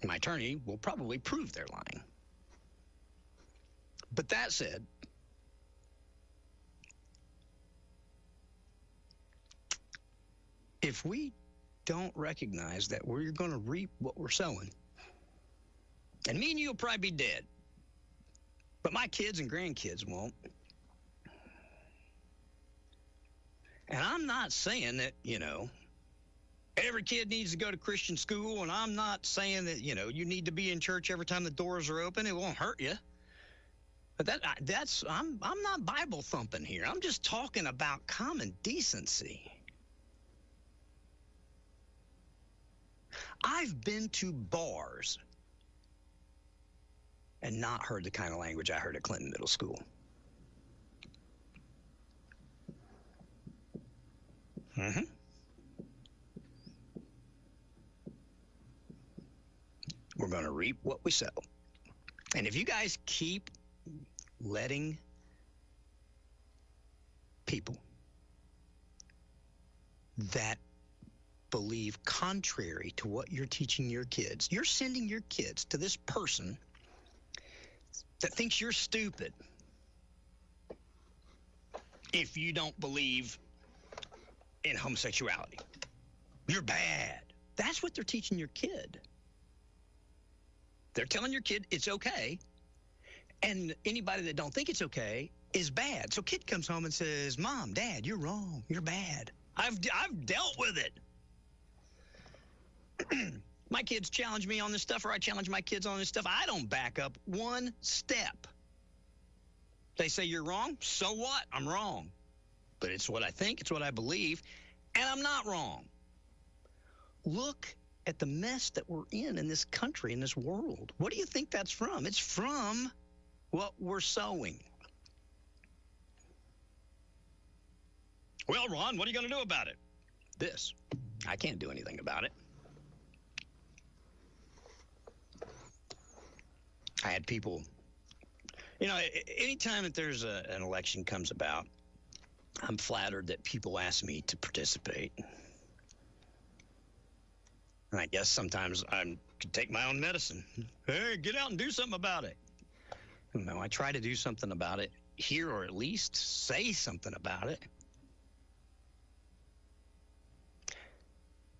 My attorney will probably prove they're lying. But that said, if we don't recognize that we're going to reap what we're sowing, and me and you will probably be dead, but my kids and grandkids won't. And I'm not saying that, every kid needs to go to Christian school, and I'm not saying that, you need to be in church every time the doors are open. It won't hurt you. But I'm not Bible thumping here. I'm just talking about common decency. I've been to bars and not heard the kind of language I heard at Clinton Middle School. Mm-hmm. We're going to reap what we sow. And if you guys keep letting people that believe contrary to what you're teaching your kids, you're sending your kids to this person that thinks you're stupid if you don't believe in homosexuality. You're bad. That's what they're teaching your kid. They're telling your kid it's okay, and anybody that don't think it's okay is bad. So kid comes home and says, Mom, Dad, you're wrong. You're bad. I've dealt with it. My kids challenge me on this stuff, or I challenge my kids on this stuff. I don't back up one step. They say you're wrong. So what? I'm wrong. But it's what I think. It's what I believe. And I'm not wrong. Look at the mess that we're in this country, in this world. What do you think that's from? It's from what we're sowing. Well, Ron, what are you going to do about it? This. I can't do anything about it. I had people, anytime that there's an election comes about, I'm flattered that people ask me to participate. And I guess sometimes I could take my own medicine. Hey, get out and do something about it. No, I try to do something about it here, or at least say something about it.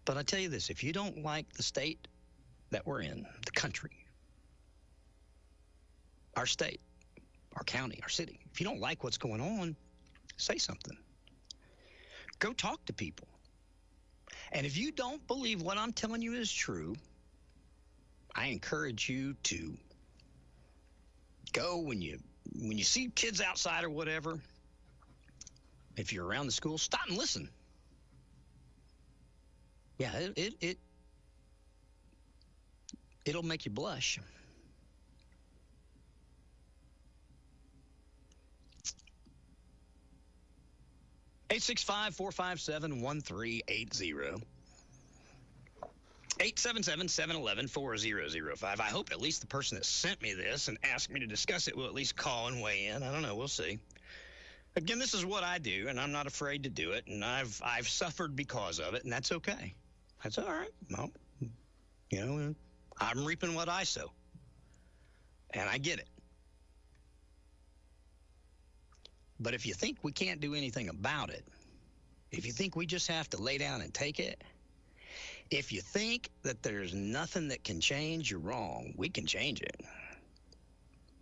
But I tell you this, if you don't like the state that we're in, the country, our state, our county, our city, if you don't like what's going on, say something. Go talk to people. And if you don't believe what I'm telling you is true, I encourage you to go when you see kids outside or whatever. If you're around the school, stop and listen. Yeah, it'll make you blush. (865-457-1380). 877-711-4005. I hope at least the person that sent me this and asked me to discuss it will at least call and weigh in. I don't know. We'll see. Again, this is what I do, and I'm not afraid to do it, and I've suffered because of it, and that's okay. That's all right. Well, you know, I'm reaping what I sow, and I get it. But if you think we can't do anything about it, if you think we just have to lay down and take it, if you think that there's nothing that can change, you're wrong. We can change it.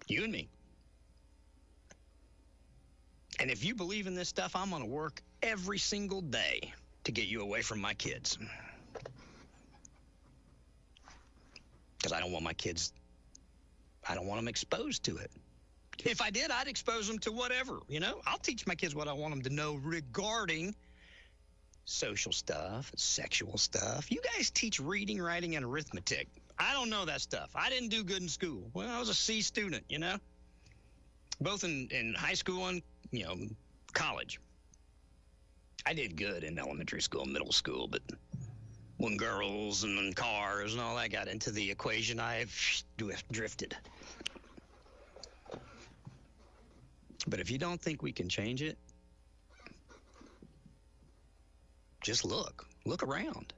You and me. And if you believe in this stuff, I'm going to work every single day to get you away from my kids. Because I don't want my kids, I don't want them exposed to it. If I did, I'd expose them to whatever, you know. I'll teach my kids what I want them to know regarding social stuff, sexual stuff. You guys teach reading, writing, and arithmetic. I don't know that stuff. I didn't do good in school. Well, I was a C student, you know, both in high school and, you know, college. I did good in elementary school, middle school, but when girls and cars and all that got into the equation, I drifted. But if you don't think we can change it, just look around.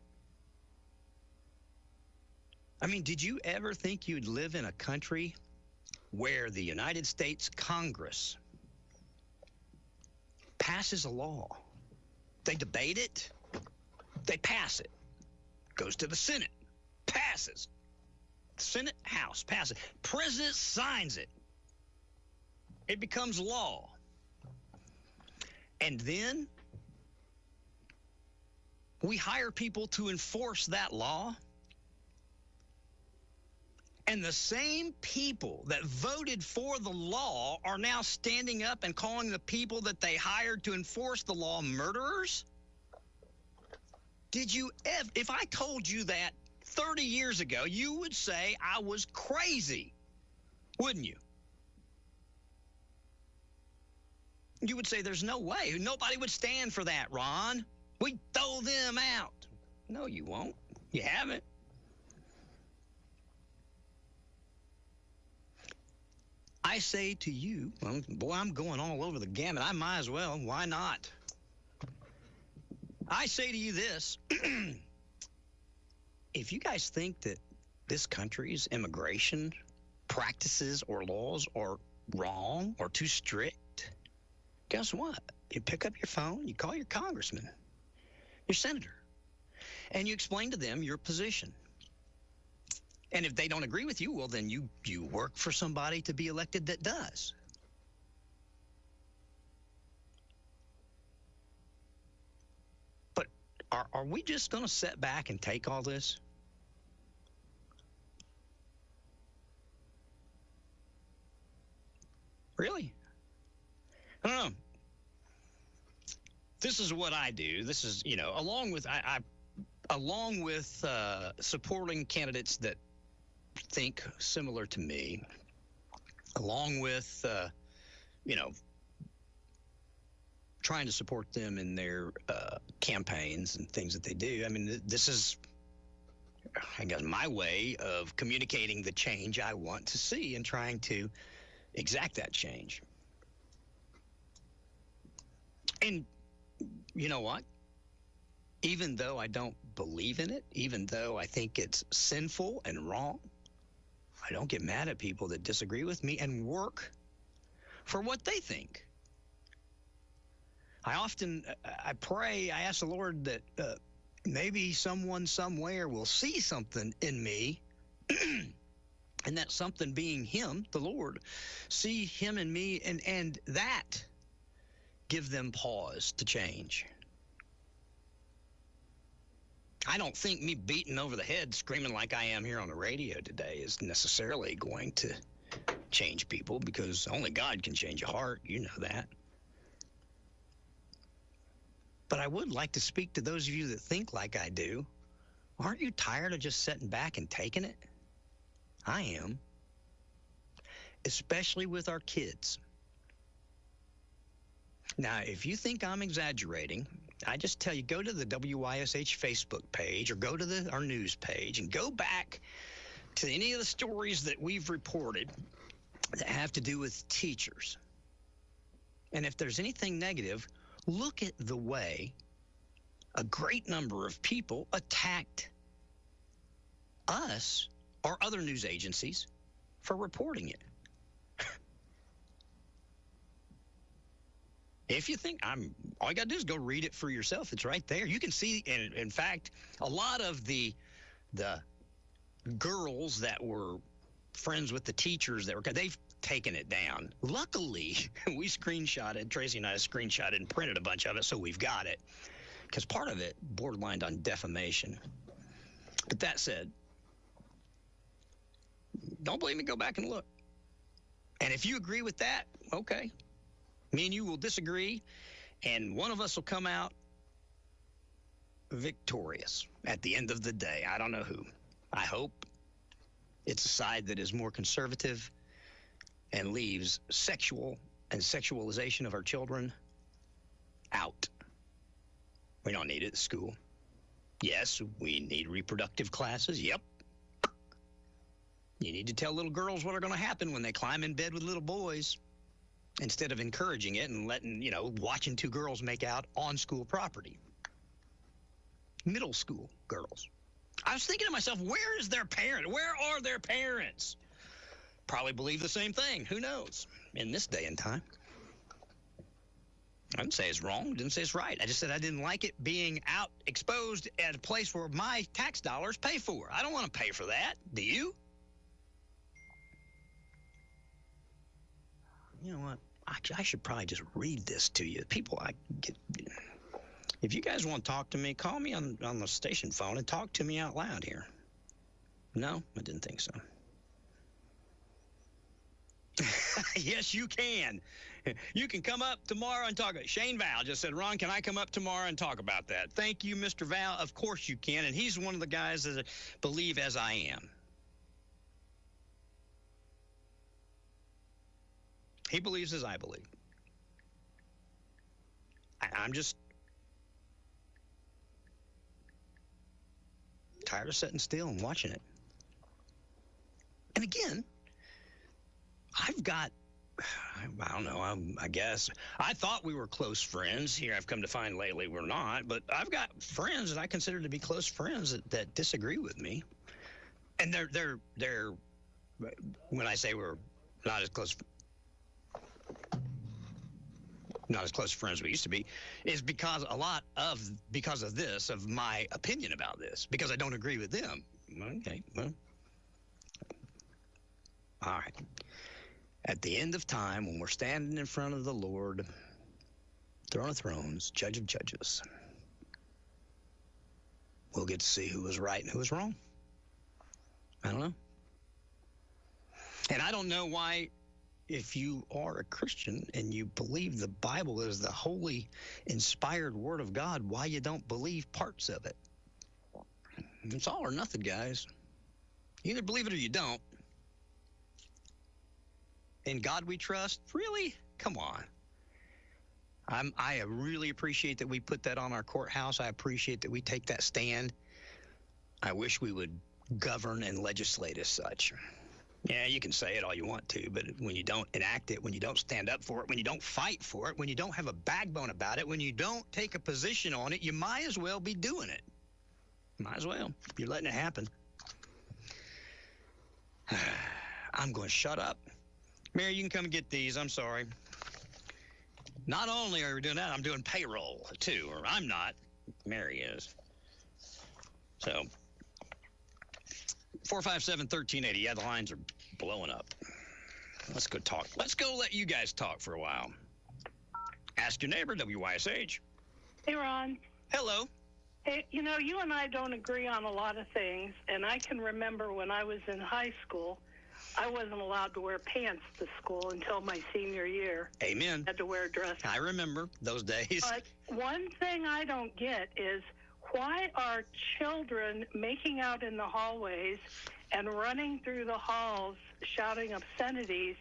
I mean, did you ever think you'd live in a country where the United States Congress passes a law? They debate it, they pass it, goes to the Senate, passes. Senate, House, passes. President signs it. It becomes law. And then we hire people to enforce that law. And the same people that voted for the law are now standing up and calling the people that they hired to enforce the law murderers? Did you ever, if I told you that 30 years ago, you would say I was crazy, wouldn't you? You would say there's no way. Nobody would stand for that, Ron. We'd throw them out. No, you won't. You haven't. I say to you, well, boy, I'm going all over the gamut. I might as well. Why not? I say to you this. If you guys think that this country's immigration practices or laws are wrong or too strict, guess what? You pick up your phone, you call your congressman, your senator, and you explain to them your position. And if they don't agree with you, well, then you work for somebody to be elected that does. But are we just going to sit back and take all this? Really? I don't know. This is what I do. This is, you know, along with supporting candidates that think similar to me, along with, you know, trying to support them in their campaigns and things that they do. I mean, this is, I guess, my way of communicating the change I want to see and trying to exact that change. And you know what? Even though I don't believe in it, even though I think it's sinful and wrong, I don't get mad at people that disagree with me and work for what they think. I pray, I ask the Lord that maybe someone somewhere will see something in me, and that something being Him, the Lord, see Him in me, and that give them pause to change. I don't think me beating over the head, screaming like I am here on the radio today is necessarily going to change people, because only God can change a heart. You know that. But I would like to speak to those of you that think like I do. Aren't you tired of just sitting back and taking it? I am. Especially with our kids. Now, if you think I'm exaggerating, I just tell you, go to the WYSH Facebook page or go to our news page and go back to any of the stories that we've reported that have to do with teachers. And if there's anything negative, look at the way a great number of people attacked us or other news agencies for reporting it. If you think all you got to do is go read it for yourself. It's right there. You can see, and in fact, a lot of the girls that were friends with the teachers they've taken it down. Luckily, we screenshotted, Tracy and I screenshotted and printed a bunch of it, so we've got it. Because part of it borderlined on defamation. But that said, don't believe me, go back and look. And if you agree with that, okay. Me and you will disagree, and one of us will come out victorious at the end of the day. I don't know who. I hope it's a side that is more conservative and leaves sexual and sexualization of our children out. We don't need it at school. Yes, we need reproductive classes. Yep. You need to tell little girls what are going to happen when they climb in bed with little boys, instead of encouraging it and watching two girls make out on school property. Middle school girls. I was thinking to myself, where is their parent? Where are their parents? Probably believe the same thing. Who knows? In this day and time. I didn't say it's wrong. Didn't say it's right. I just said I didn't like it being out exposed at a place where my tax dollars pay for. I don't want to pay for that. Do you? You know what? I should probably just read this to you. People, if you guys want to talk to me, call me on the station phone and talk to me out loud here. No, I didn't think so. Yes, you can. You can come up tomorrow and talk. Shane Val just said, Ron, can I come up tomorrow and talk about that? Thank you, Mr. Val. Of course you can. And he's one of the guys that believe as I am. He believes as I believe. I'm just tired of sitting still and watching it. And again, I don't know, I guess. I thought we were close friends. Here I've come to find lately we're not. But I've got friends that I consider to be close friends that disagree with me. And they're when I say we're not as close friends we used to be, is because of this, of my opinion about this, because I don't agree with them. Okay, well, all right. At the end of time, when we're standing in front of the Lord, throne of thrones, judge of judges, we'll get to see who was right and who was wrong. I don't know. And I don't know why, if you are a Christian and you believe the Bible is the holy, inspired Word of God, why you don't believe parts of it. It's all or nothing, guys. You either believe it or you don't. In God we trust? Really? Come on. I really appreciate that we put that on our courthouse. I appreciate that we take that stand. I wish we would govern and legislate as such. Yeah, you can say it all you want to, but when you don't enact it, when you don't stand up for it, when you don't fight for it, when you don't have a backbone about it, when you don't take a position on it, you might as well be doing it. Might as well. You're letting it happen. I'm going to shut up. Mary, you can come and get these. I'm sorry. Not only are we doing that, I'm doing payroll, too. Or I'm not. Mary is. So, 457-1380. Yeah, the lines are blowing up. Let's go talk. Let's go let you guys talk for a while. Ask your neighbor, WYSH. Hey, Ron. Hello. Hey, you know, you and I don't agree on a lot of things, and I can remember when I was in high school, I wasn't allowed to wear pants to school until my senior year. Amen. I had to wear a dress. I remember those days. But one thing I don't get is why are children making out in the hallways and running through the halls shouting obscenities,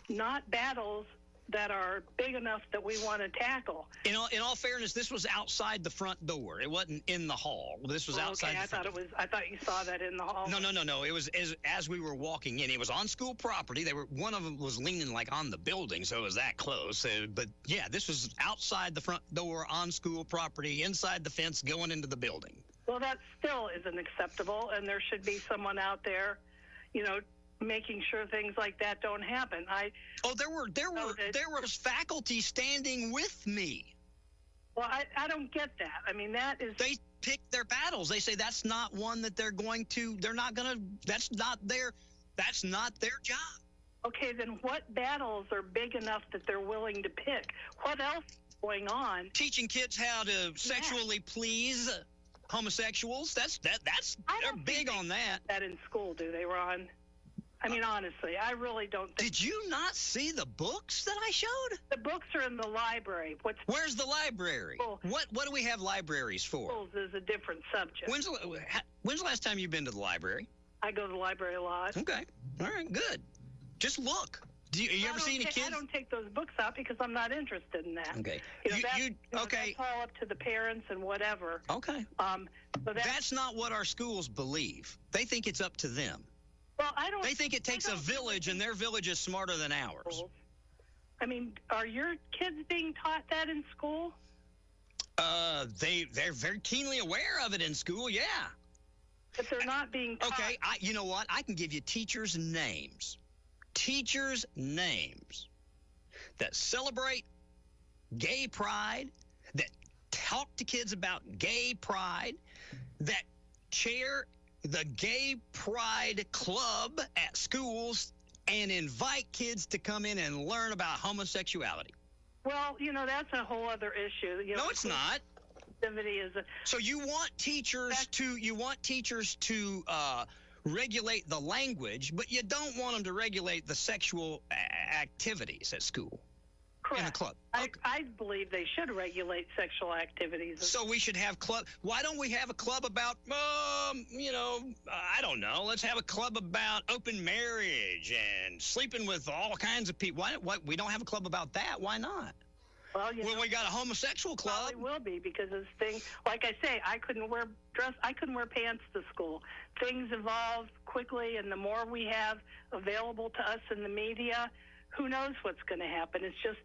not battles that are big enough that we want to tackle? In all fairness, this was outside the front door. It wasn't in the hall. This was outside the front door. I thought you saw that in the hall. No. It was as we were walking in. It was on school property. One of them was leaning like on the building, so it was that close. But yeah, this was outside the front door on school property, inside the fence, going into the building. Well, that still isn't acceptable, and there should be someone out there, you know, making sure things like that don't happen. There was faculty standing with me. Well, I don't get that. I mean, they pick their battles. They say that's not one that that's not their job. Okay, then what battles are big enough that they're willing to pick? What else is going on? Teaching kids how to sexually please homosexuals. They're big on that. That in school, do they, Ron? I mean, honestly, I really don't think... Did you not see the books that I showed? The books are in the library. Where's the library? Well, what do we have libraries for? Schools is a different subject. When's the last time you've been to the library? I go to the library a lot. Okay. All right, good. Just look. You ever see any kids? I don't take those books out because I'm not interested in that. Okay. Okay. That's all up to the parents and whatever. Okay. So that's not what our schools believe. They think it's up to them. Well, They think it takes a village, and their village is smarter than ours. I mean, are your kids being taught that in school? They're very keenly aware of it in school, yeah. But they're not being taught. Okay, you know what? I can give you teachers' names. Teachers' names that celebrate gay pride, that talk to kids about gay pride, that chair the Gay Pride Club at schools and invite kids to come in and learn about homosexuality. Well, you know, that's a whole other issue. No, it's not. So you want teachers to regulate the language, but you don't want them to regulate the sexual activities at school. Correct. In the club. I believe they should regulate sexual activities. So we should have club. Why don't we have a club about, I don't know. Let's have a club about open marriage and sleeping with all kinds of people. Why we don't have a club about that? Why not? Well, we got a homosexual club. Probably will be because this thing, like I say, I couldn't wear pants to school. Things evolve quickly, and the more we have available to us in the media, who knows what's going to happen? It's just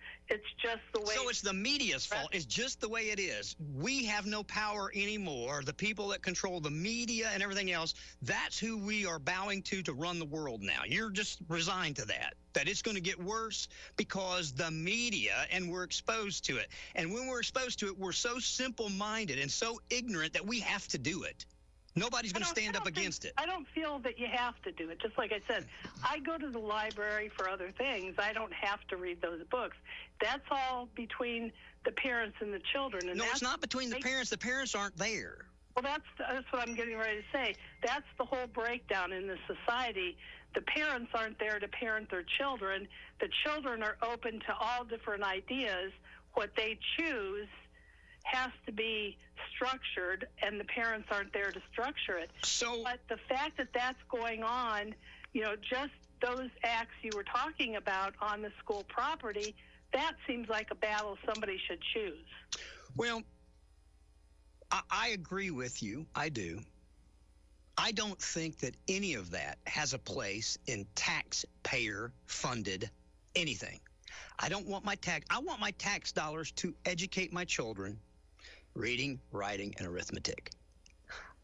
the way. So it's the media's fault. It's just the way it is. We have no power anymore. The people that control the media and everything else, that's who we are bowing to run the world now. You're just resigned to that it's going to get worse because the media, and we're exposed to it. And when we're exposed to it, we're so simple-minded and so ignorant that we have to do it. Nobody's going to stand up against it. I don't feel that you have to do it. Just like I said, I go to the library for other things. I don't have to read those books. That's all between the parents and the children. And no, it's not between the parents. The parents aren't there. Well, that's what I'm getting ready to say. That's the whole breakdown in this society. The parents aren't there to parent their children. The children are open to all different ideas. What they choose has to be structured, and the parents aren't there to structure it. But the fact that that's going on, just those acts you were talking about on the school property, that seems like a battle somebody should choose. Well, I agree with you. I do. I don't think that any of that has a place in taxpayer-funded anything. I want my tax dollars to educate my children reading, writing, and arithmetic.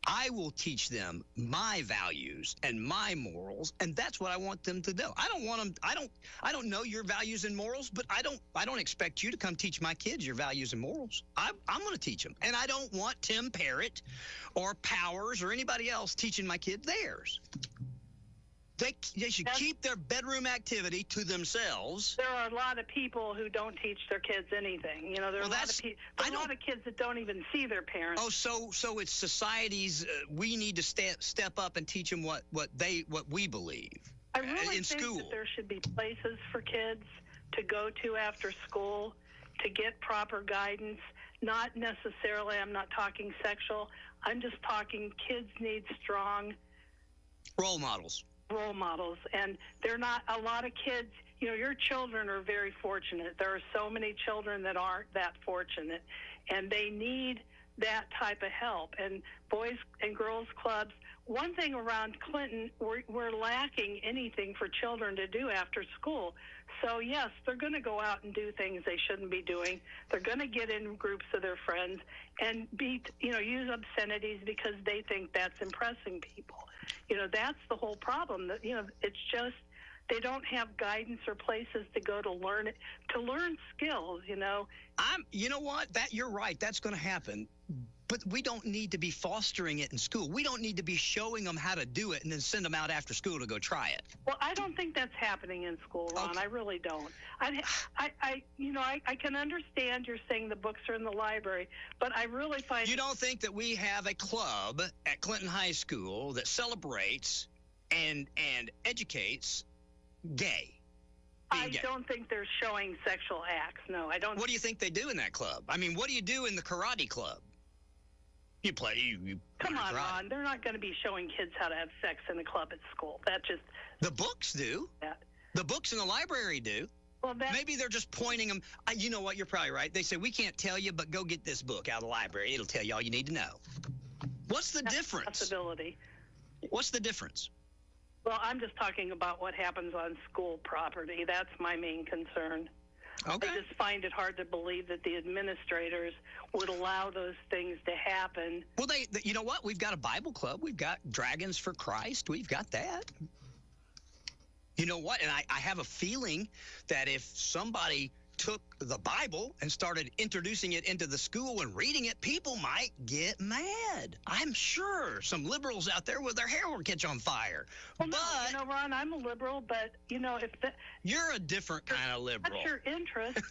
I will teach them my values and my morals, and that's what I want them to know. I don't know your values and morals, but I don't expect you to come teach my kids your values and morals. I'm going to teach them, and I don't want Tim Parrott or Powers or anybody else teaching my kids theirs. They should keep their bedroom activity to themselves. There are a lot of people who don't teach their kids anything. There are a lot of kids that don't even see their parents. Oh, so it's society's. We need to step up and teach them what we believe. I really in think school. that there should be places for kids to go to after school to get proper guidance. Not necessarily. I'm not talking sexual. I'm just talking kids need strong role models, and they're not a lot of kids. Your children are very fortunate. There are so many children that aren't that fortunate, and they need that type of help. And boys and girls clubs, one thing around Clinton, we're lacking anything for children to do after school. So yes, they're going to go out and do things they shouldn't be doing. They're going to get in groups of their friends and use obscenities because they think that's impressing people. That's the whole problem. That it's just they don't have guidance or places to go to learn skills. You know what? You're right. That's going to happen. But we don't need to be fostering it in school. We don't need to be showing them how to do it and then send them out after school to go try it. Well, I don't think that's happening in school, Ron. Okay. I really don't. I can understand you're saying the books are in the library, but I really find... You don't think that we have a club at Clinton High School that celebrates and educates gay? I don't think they're showing sexual acts. No, I don't. What do you think they do in that club? I mean, what do you do in the karate club? You play. You come on, Ron. They're not going to be showing kids how to have sex in a club at school. That just the books do. Yeah. The books in the library do. Well, maybe they're just pointing them. You know what? You're probably right. They say we can't tell you, but go get this book out of the library. It'll tell you all you need to know. What's the difference? Possibility. What's the difference? Well, I'm just talking about what happens on school property. That's my main concern. Okay. I just find it hard to believe that the administrators would allow those things to happen. Well, you know what? We've got a Bible club. We've got Dragons for Christ. We've got that. You know what? And I have a feeling that if somebody took the Bible and started introducing it into the school and reading it, people might get mad. I'm sure some liberals out there with their hair will catch on fire. Well, no, Ron, I'm a liberal, but, if you're a different kind of liberal. That's your interest.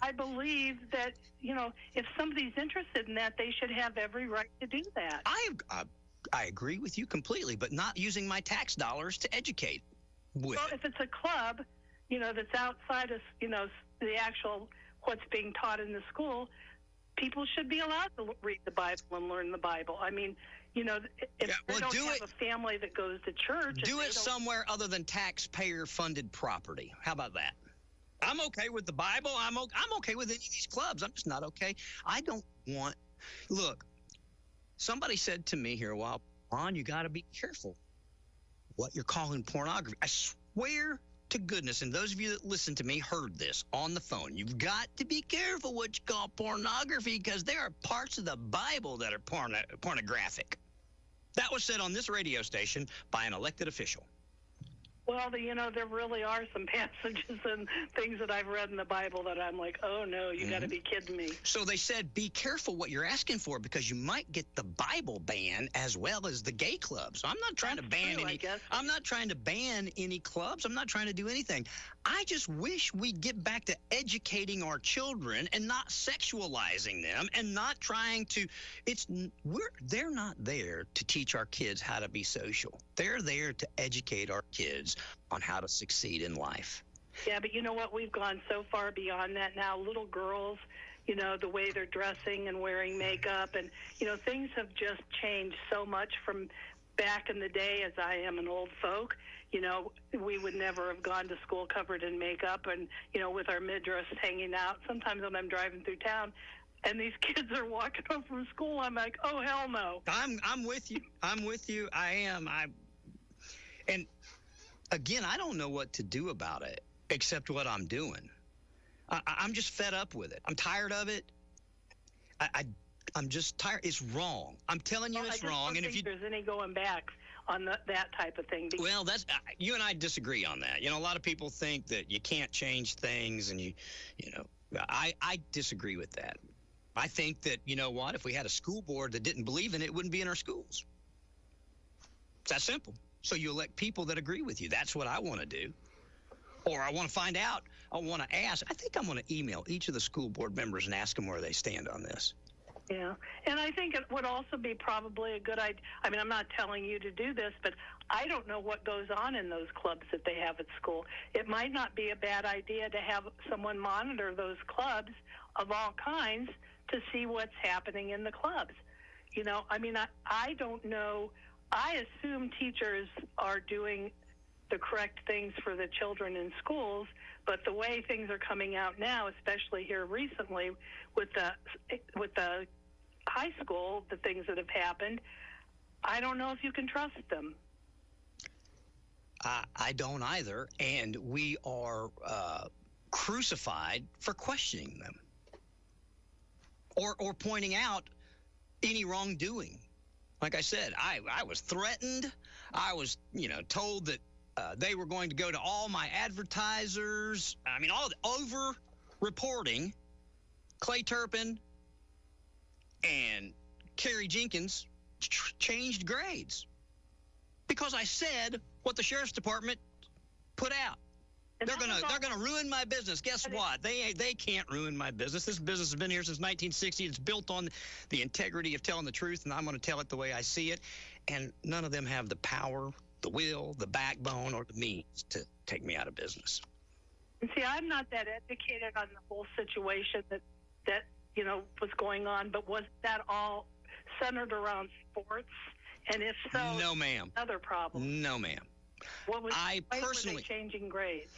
I believe that, if somebody's interested in that, they should have every right to do that. I agree with you completely, but not using my tax dollars to educate with. Well, if it's a club, that's outside of, the actual what's being taught in the school, people should be allowed to read the Bible and learn the Bible. I mean, if they don't have a family that goes to church. Do it somewhere other than taxpayer-funded property. How about that? I'm okay with the Bible. I'm okay with any of these clubs. I'm just not okay. I don't want... Look, somebody said to me here a while, Ron, you got to be careful what you're calling pornography. I swear to goodness, and those of you that listen to me heard this on the phone. You've got to be careful what you call pornography because there are parts of the Bible that are pornographic. That was said on this radio station by an elected official. Well, there really are some passages and things that I've read in the Bible that I'm like, oh, no, you got to be kidding me. So they said, be careful what you're asking for because you might get the Bible ban as well as the gay clubs. So I'm not trying to ban any. I'm not trying to ban any clubs. I'm not trying to do anything. I just wish we'd get back to educating our children and not sexualizing them and not trying to. They're not there to teach our kids how to be social. They're there to educate our kids on how to succeed in life. Yeah, but you know what? We've gone so far beyond that now. Little girls, the way they're dressing and wearing makeup and, things have just changed so much from back in the day as I am an old folk. We would never have gone to school covered in makeup and, with our midriffs hanging out. Sometimes when I'm driving through town, and these kids are walking home from school. I'm like, oh, hell no. I'm with you. I'm with you. I am. And again, I don't know what to do about it except what I'm doing. I'm just fed up with it. I'm tired of it. I'm just tired. It's wrong. I'm telling you, it's wrong. And if there's any going back on that type of thing. Well, that's you and I disagree on that. You know, a lot of people think that you can't change things, and you know, I disagree with that. I think that, you know what, if we had a school board that didn't believe in it, it wouldn't be in our schools. It's that simple. So you elect people that agree with you. That's what I want to do. Or I want to find out. I want to ask. I think I'm going to email each of the school board members and ask them where they stand on this. Yeah, and I think it would also be probably a good idea. I mean, I'm not telling you to do this, but I don't know what goes on in those clubs that they have at school. It might not be a bad idea to have someone monitor those clubs of all kinds to see what's happening in the clubs. You know, I mean, I don't know. I assume teachers are doing the correct things for the children in schools, but the way things are coming out now, especially here recently with the high school, the things that have happened, I don't know if you can trust them. I don't either, and we are crucified for questioning them or pointing out any wrongdoing. Like I said, I was threatened. I was, told that they were going to go to all my advertisers. I mean, all the over-reporting. Clay Turpin and Kerry Jenkins changed grades because I said what the sheriff's department put out. And they're gonna ruin my business. Guess what? They can't ruin my business. This business has been here since 1960. It's built on the integrity of telling the truth, and I'm going to tell it the way I see it. And none of them have the power, the will, the backbone, or the means to take me out of business. And see, I'm not that educated on the whole situation that was going on, but was that all centered around sports? And if so, no, ma'am. Another problem. No, ma'am. Why were personally they changing grades?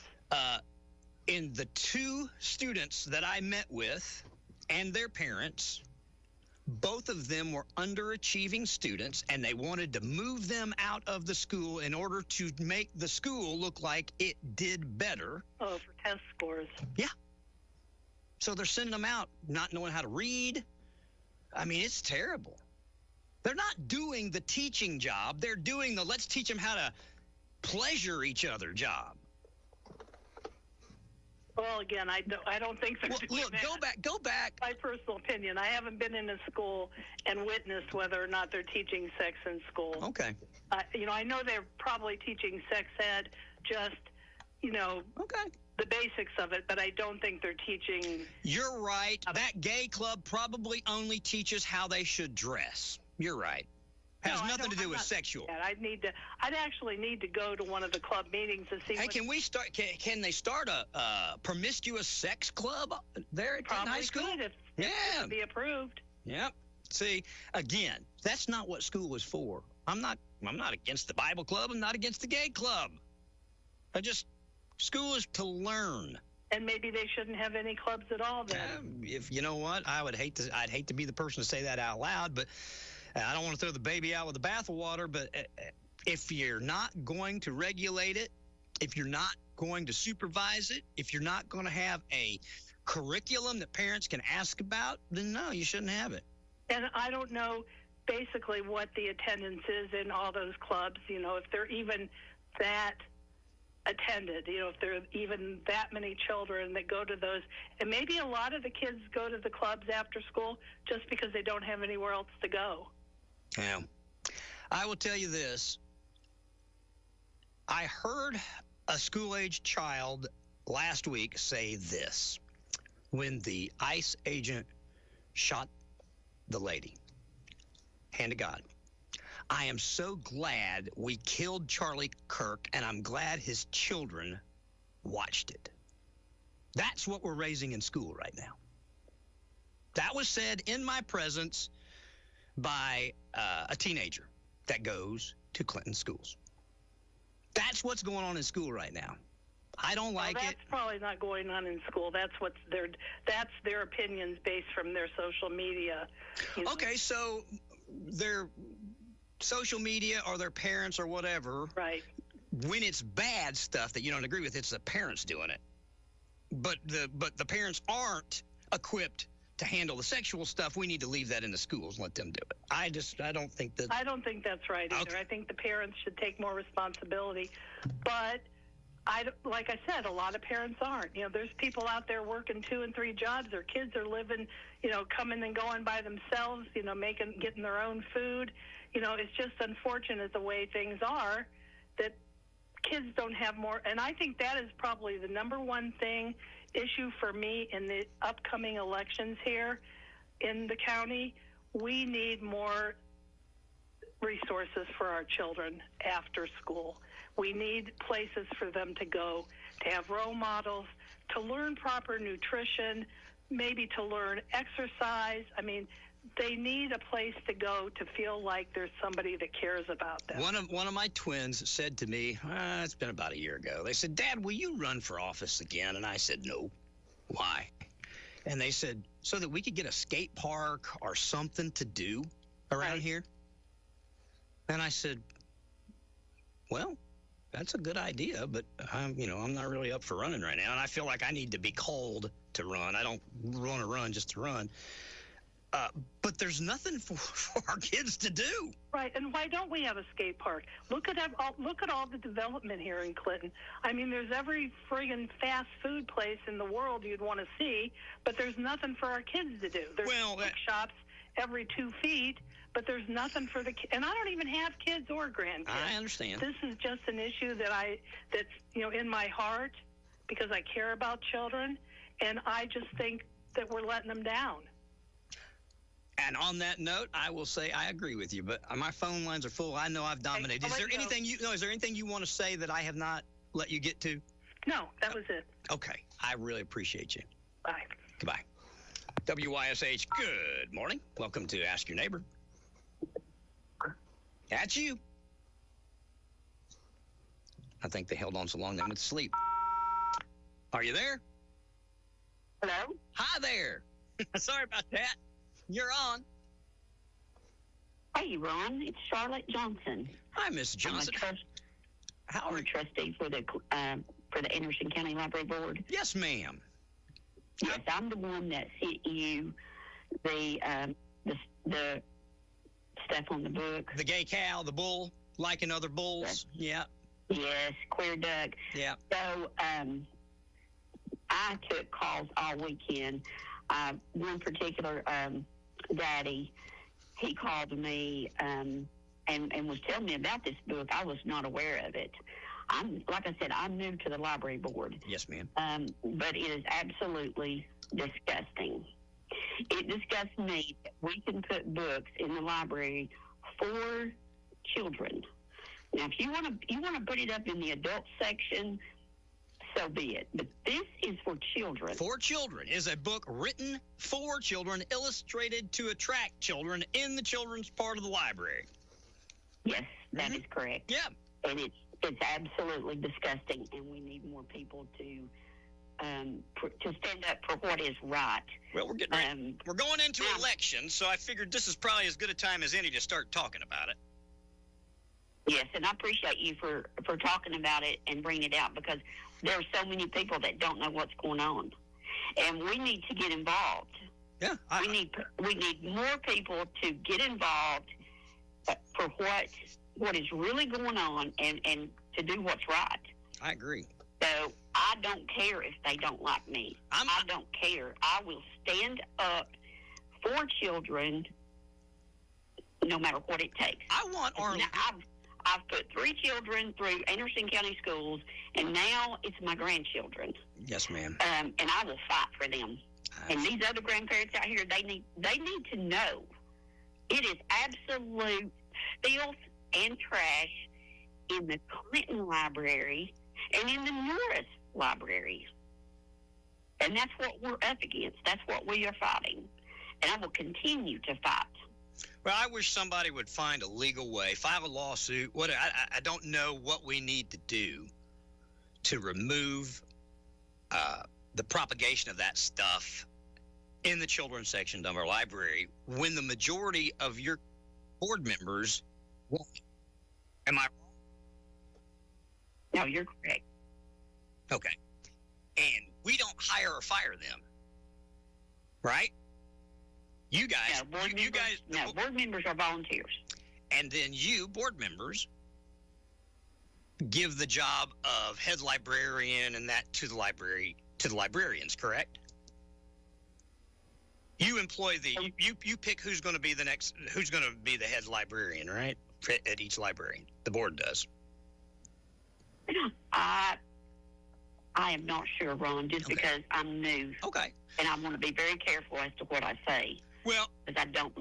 In the two students that I met with and their parents, both of them were underachieving students, and they wanted to move them out of the school in order to make the school look like it did better. Oh, for test scores. Yeah. So they're sending them out not knowing how to read. I mean, it's terrible. They're not doing the teaching job. They're doing the let's teach them how to pleasure each other job. Well, again, I don't think they're doing look, that. Go back. My personal opinion. I haven't been in a school and witnessed whether or not they're teaching sex in school. Okay. I know they're probably teaching sex ed, just, okay, the basics of it, but I don't think they're teaching. You're right. That gay club probably only teaches how they should dress. You're right. Has nothing to do with sexual. I'd actually need to go to one of the club meetings to see. Hey, can we start? Can they start a promiscuous sex club there at high school? Could if it could be approved. Yep. See, again, that's not what school is for. I'm not against the Bible club. I'm not against the gay club. School is to learn. And maybe they shouldn't have any clubs at all then. If you know what, I'd hate to be the person to say that out loud, but I don't want to throw the baby out with the bathwater. But if you're not going to regulate it, if you're not going to supervise it, if you're not going to have a curriculum that parents can ask about, then no, you shouldn't have it. And I don't know basically what the attendance is in all those clubs, if they're even that attended, if there are even that many children that go to those. And maybe a lot of the kids go to the clubs after school just because they don't have anywhere else to go. Yeah. I will tell you this. I heard a school-age child last week say this when the ICE agent shot the lady. Hand to God. I am so glad we killed Charlie Kirk, and I'm glad his children watched it. That's what we're raising in school right now. That was said in my presence by a teenager that goes to Clinton schools. That's what's going on in school right now. I don't like that's it. That's probably not going on in school. That's their opinions based from their social media. You know? Okay, so their social media or their parents or whatever. Right. When it's bad stuff that you don't agree with, it's the parents doing it. But the parents aren't equipped to handle the sexual stuff. We need to leave that in the schools and let them do it. I don't think that. I don't think that's right either. Okay. I think the parents should take more responsibility. But like I said, a lot of parents aren't. You know, there's people out there working 2 and 3 jobs. Their kids are living, you know, coming and going by themselves. You know, getting their own food. You know, it's just unfortunate the way things are that kids don't have more. And I think that is probably the number one issue for me in the upcoming elections here in the county. We need more resources for our children after school. We need places for them to go, to have role models, to learn proper nutrition, maybe to learn exercise. I mean, they need a place to go to feel like there's somebody that cares about them. One of my twins said to me, it's been about a year ago, they said, "Dad, will you run for office again?" And I said, "No." "Why?" And they said, "So that we could get a skate park or something to do around here." And I said, "Well, that's a good idea, but I'm not really up for running right now, and I feel like I need to be called to run. I don't want to run just to run." But there's nothing for our kids to do. Right, and why don't we have a skate park? Look at all the development here in Clinton. I mean, there's every friggin' fast food place in the world you'd want to see, but there's nothing for our kids to do. There's shops every 2 feet, but there's nothing for the kids. And I don't even have kids or grandkids. I understand. This is just an issue that's in my heart because I care about children, and I just think that we're letting them down. And on that note, I will say I agree with you, but my phone lines are full. I know I've dominated. Is there anything you want to say that I have not let you get to? No, that was it. Okay. I really appreciate you. Bye. Goodbye. WYSH, good morning. Welcome to Ask Your Neighbor. That's you. I think they held on so long they went to sleep. Are you there? Hello? Hi there. Sorry about that. You're on. Hey, Ron. It's Charlotte Johnson. Hi, Miss Johnson. I'm a trustee for the Anderson County Library Board. Yes, ma'am. Yes, I'm the one that sent you the stuff on the book. The gay cow, the bull, liking other bulls. Yeah. Yes, queer duck. Yeah. So I took calls all weekend. One particular daddy, he called me and was telling me about this book. I was not aware of it. Like I said, I'm new to the library board. Yes, ma'am. But it is absolutely disgusting. It disgusts me that we can put books in the library for children. Now, if you want to put it up in the adult section, so be it. But this is for children. For Children is a book written for children, illustrated to attract children in the children's part of the library. Yes, that is correct. Yeah. And it's absolutely disgusting, and we need more people to stand up for what is right. Well, we're getting ready. We're going into elections, so I figured this is probably as good a time as any to start talking about it. Yes, and I appreciate you for talking about it and bringing it out, because there are so many people that don't know what's going on, and we need to get involved. Yeah, we need more people to get involved for what is really going on and to do what's right. I agree. So I don't care if they don't like me. I don't care. I will stand up for children no matter what it takes. I want our... I've put 3 children through Anderson County schools, and now it's my grandchildren. Yes, ma'am. And I will fight for them. And these other grandparents out here, they need to know it is absolute filth and trash in the Clinton Library and in the Norris Library. And that's what we're up against. That's what we are fighting. And I will continue to fight. Well, I wish somebody would find a legal way, file a lawsuit. I don't know what we need to do to remove the propagation of that stuff in the children's section of our library when the majority of your board members won't. Am I wrong? No, you're correct. Okay. And we don't hire or fire them, right? You guys, board members are volunteers. And then you, board members, give the job of head librarian and that to the librarians, correct? You employ you pick who's going to be the head librarian, right? At each library, the board does. I am not sure, Ron, just because I'm new. Okay. And I want to be very careful as to what I say. Well, because I don't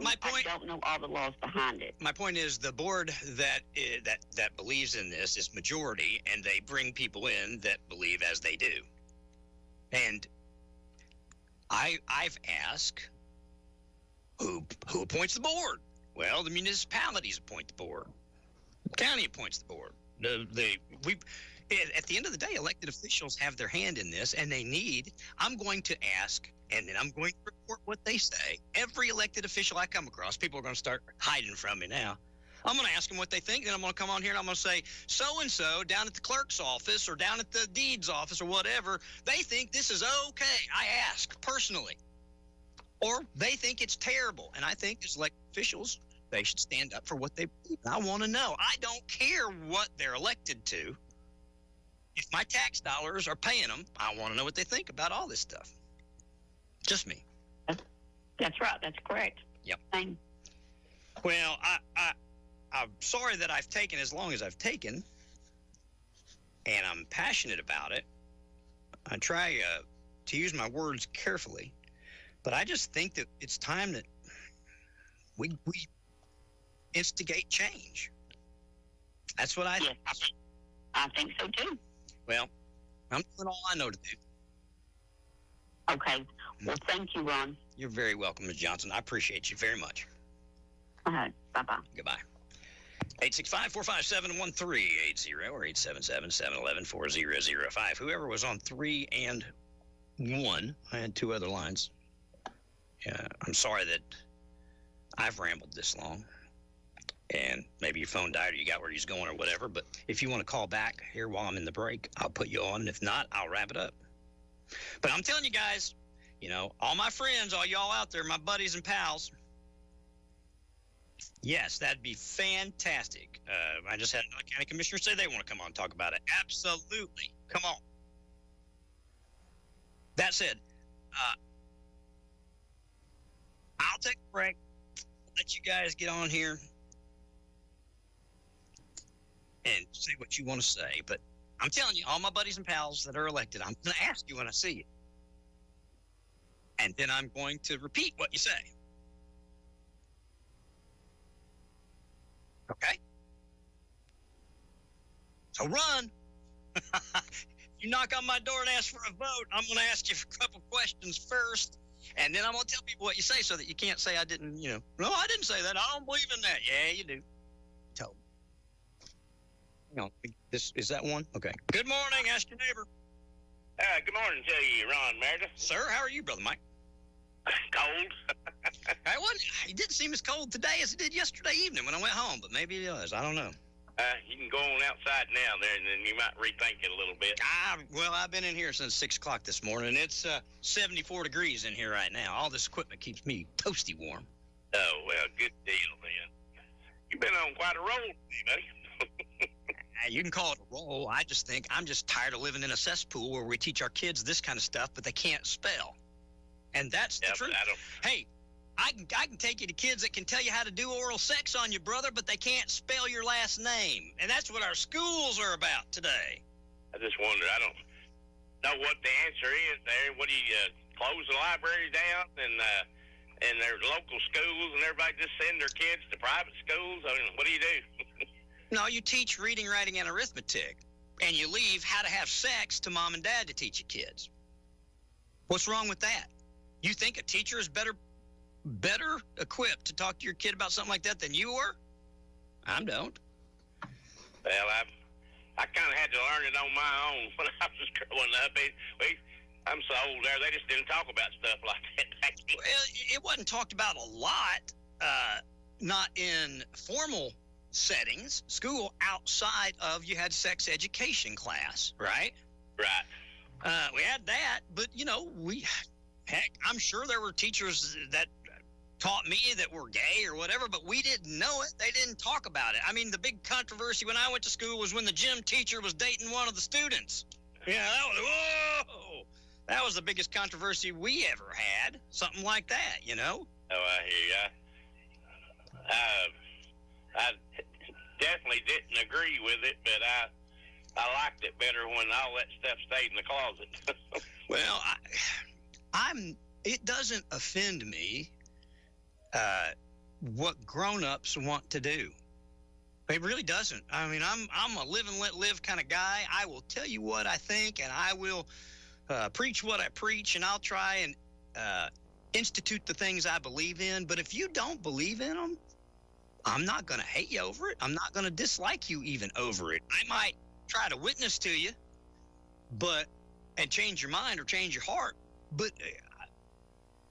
know all the laws behind it. My point is the board that believes in this is majority, and they bring people in that believe as they do. And I've asked who appoints the board. Well, the municipalities appoint the board. The county appoints the board. At the end of the day, elected officials have their hand in this, and I'm going to ask, and then I'm going to report what they say. Every elected official I come across, people are going to start hiding from me now. I'm going to ask them what they think, then I'm going to come on here and I'm going to say, so-and-so down at the clerk's office or down at the deeds office or whatever, they think this is okay. I ask personally. Or they think it's terrible. And I think as elected officials, they should stand up for what they believe. I want to know. I don't care what they're elected to. If my tax dollars are paying them, I want to know what they think about all this stuff. Just me. That's right. That's correct. Yep. Well, I'm sorry that I've taken as long as I've taken, and I'm passionate about it. I try to use my words carefully, but I just think that it's time that we instigate change. That's what I think. I think so too. Well, I'm doing all I know to do. Okay. Well, thank you, Ron. You're very welcome, Ms. Johnson. I appreciate you very much. Bye-bye. Goodbye. 865-457-1380 or 877-711-4005. Whoever was on 3 and 1, I had 2 other lines. Yeah, I'm sorry that I've rambled this long. And maybe your phone died or you got where he's going or whatever. But if you want to call back here while I'm in the break, I'll put you on. And if not, I'll wrap it up. But I'm telling you guys, all my friends, all y'all out there, my buddies and pals, yes, that'd be fantastic. I just had another county commissioner say they want to come on and talk about it. Absolutely. Come on. That said, I'll take a break. Let you guys get on here and say what you want to say. But I'm telling you, all my buddies and pals that are elected, I'm going to ask you when I see you. And then I'm going to repeat what you say. Okay? So run. You knock on my door and ask for a vote, I'm going to ask you a couple questions first. And then I'm going to tell people what you say so that you can't say I didn't, no, I didn't say that. I don't believe in that. Yeah, you do. Tell me. Hang on. Is that one? Okay. Good morning. Ask your neighbor. Good morning to you, Ron, Meredith. Sir, how are you, Brother Mike? Cold. It didn't seem as cold today as it did yesterday evening when I went home, but maybe it was. I don't know. You can go on outside now there, and then you might rethink it a little bit. Well, I've been in here since 6 o'clock this morning. It's 74 degrees in here right now. All this equipment keeps me toasty warm. Oh, well, good deal then. You've been on quite a roll today, buddy. You can call it a roll. I just think I'm just tired of living in a cesspool where we teach our kids this kind of stuff, but they can't spell. And that's the truth. Hey, I can take you to kids that can tell you how to do oral sex on you, brother, but they can't spell your last name. And that's what our schools are about today. I just wonder. I don't know what the answer is there. What do you close the library down and their local schools and everybody just send their kids to private schools? I mean, what do you do? No, you teach reading, writing, and arithmetic, and you leave how to have sex to mom and dad to teach your kids. What's wrong with that? You think a teacher is better equipped to talk to your kid about something like that than you were? I don't. Well, I kind of had to learn it on my own when I was growing up. I'm so old there, they just didn't talk about stuff like that back then. Well, it wasn't talked about a lot, not in formal settings. School outside of, you had sex education class, right? Right. We had that, but, heck, I'm sure there were teachers that taught me that were gay or whatever, but we didn't know it. They didn't talk about it. I mean, the big controversy when I went to school was when the gym teacher was dating one of the students. Yeah, whoa! That was the biggest controversy we ever had. Something like that, Oh, I hear you. I definitely didn't agree with it, but I liked it better when all that stuff stayed in the closet. Well, it doesn't offend me what grown-ups want to do. It really doesn't. I mean, I'm a live and let live kind of guy. I will tell you what I think, and I will preach what I preach, and I'll try and institute the things I believe in. But if you don't believe in them, I'm not going to hate you over it. I'm not going to dislike you even over it. I might try to witness to you, and change your mind or change your heart, but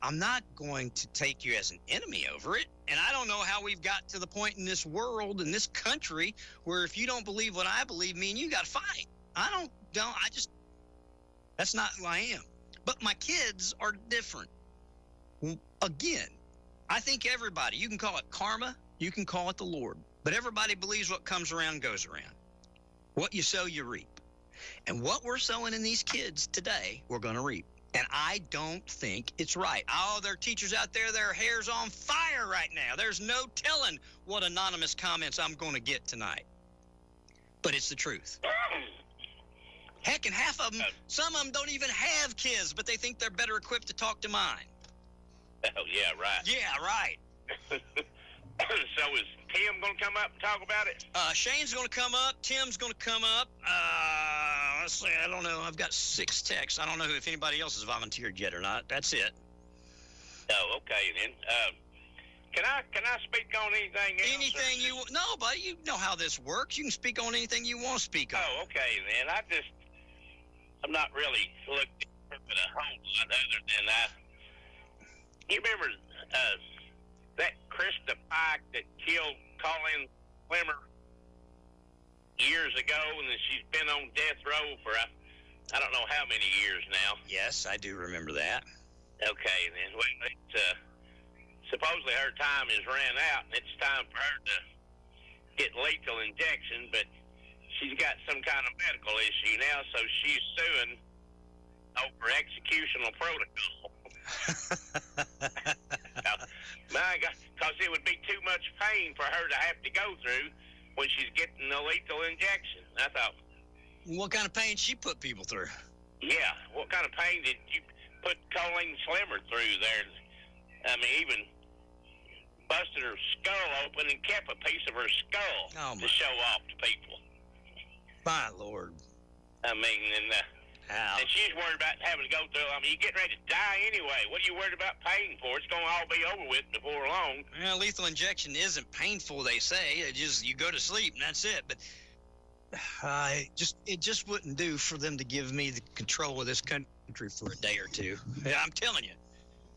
I'm not going to take you as an enemy over it. And I don't know how we've got to the point in this world, in this country, where if you don't believe what I believe, me and you got to fight. That's not who I am. But my kids are different. Again, I think everybody, you can call it karma, you can call it the Lord, but everybody believes what comes around goes around. What you sow, you reap. And what we're sowing in these kids today, we're going to reap. And I don't think it's right. Oh, there are teachers out there, their hair's on fire right now. There's no telling what anonymous comments I'm going to get tonight. But it's the truth. Heck, and half of them, some of them don't even have kids, but they think they're better equipped to talk to mine. Oh, yeah, right. Yeah, right. So is Tim going to come up and talk about it? Shane's going to come up. Tim's going to come up. Let's see. I don't know. I've got 6 texts. I don't know if anybody else has volunteered yet or not. That's it. Oh, okay then. Can I speak on anything else? Anything you want? No, buddy. You know how this works. You can speak on anything you want to speak on. Oh, okay then. I'm not really looking at a whole lot other than that. You remember that Krista Pike that killed Colin Clemmer years ago, and then she's been on death row for I don't know how many years now. Yes, I do remember that. Okay, then. Well, supposedly her time has ran out, and it's time for her to get lethal injection, but she's got some kind of medical issue now, so she's suing over executional protocol. My God, because it would be too much pain for her to have to go through when she's getting the lethal injection. I thought, what kind of pain she put people through? Yeah, what kind of pain did you put Colleen Slimmer through there? I mean, even busted her skull open and kept a piece of her skull to show off to people. My Lord. I mean, and she's worried about having to go through. I mean, you're getting ready to die anyway. What are you worried about paying for? It's going to all be over with before long. Well, lethal injection isn't painful, they say. You go to sleep and that's it. But it just wouldn't do for them to give me the control of this country for a day or two. Yeah, I'm telling you.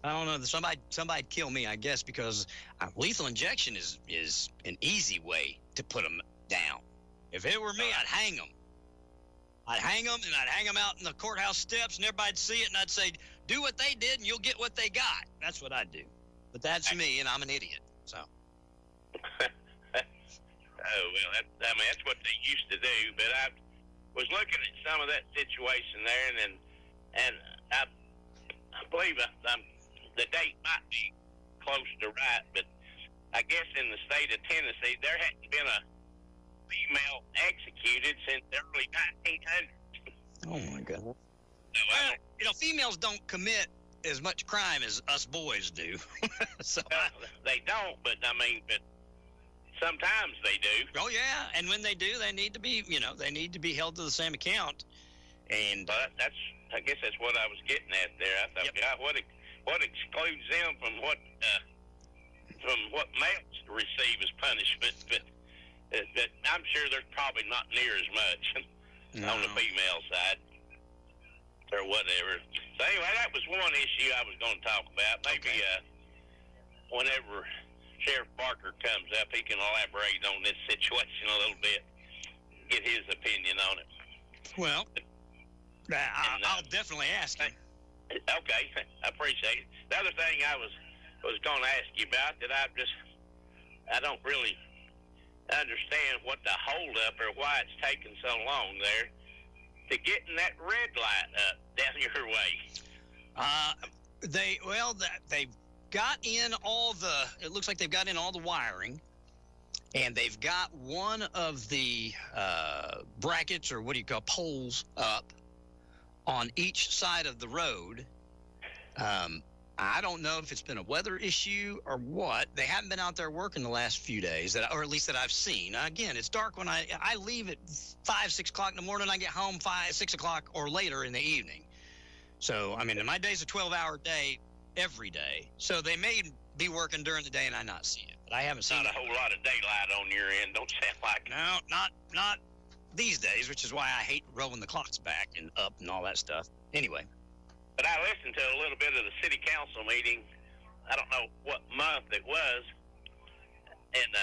I don't know. Somebody'd kill me, I guess, because lethal injection is an easy way to put them down. If it were me, I'd hang them. I'd hang them, and I'd hang them out in the courthouse steps, and everybody'd see it, and I'd say, do what they did, and you'll get what they got. That's what I'd do. But that's me, and I'm an idiot, so. Oh, well, that's what they used to do, but I was looking at some of that situation there, and I believe the date might be close to right, but I guess in the state of Tennessee, there hadn't been a female executed since the early 1900s. Oh, my God. Well, females don't commit as much crime as us boys do. They don't, but sometimes they do. Oh, yeah, and when they do, they need to be held to the same account. And but I guess that's what I was getting at there. I thought, God, what excludes them from what males receive as punishment? But I'm sure there's probably not near as much on the female side or whatever. So anyway, that was one issue I was going to talk about. Maybe whenever Sheriff Barker comes up, he can elaborate on this situation a little bit, get his opinion on it. Well, I'll definitely ask him. Okay, I appreciate it. The other thing I was going to ask you about that I don't really understand what the holdup or why it's taking so long there to getting that red light up down your way. They've got in it looks like they've got in all the wiring, and they've got one of the brackets, or what do you call poles, up on each side of the road. I don't know if it's been a weather issue or what. They haven't been out there working the last few days, or at least that I've seen. Again, it's dark when I leave at 5, 6 o'clock in the morning. I get home 5, 6 o'clock or later in the evening. So, I mean, my day's a 12-hour day every day. So they may be working during the day and I not see it. But I haven't seen it. Not a whole lot of daylight on your end, don't sound like it. No, not these days, which is why I hate rolling the clocks back and up and all that stuff. Anyway. But I listened to a little bit of the city council meeting. I don't know what month it was. And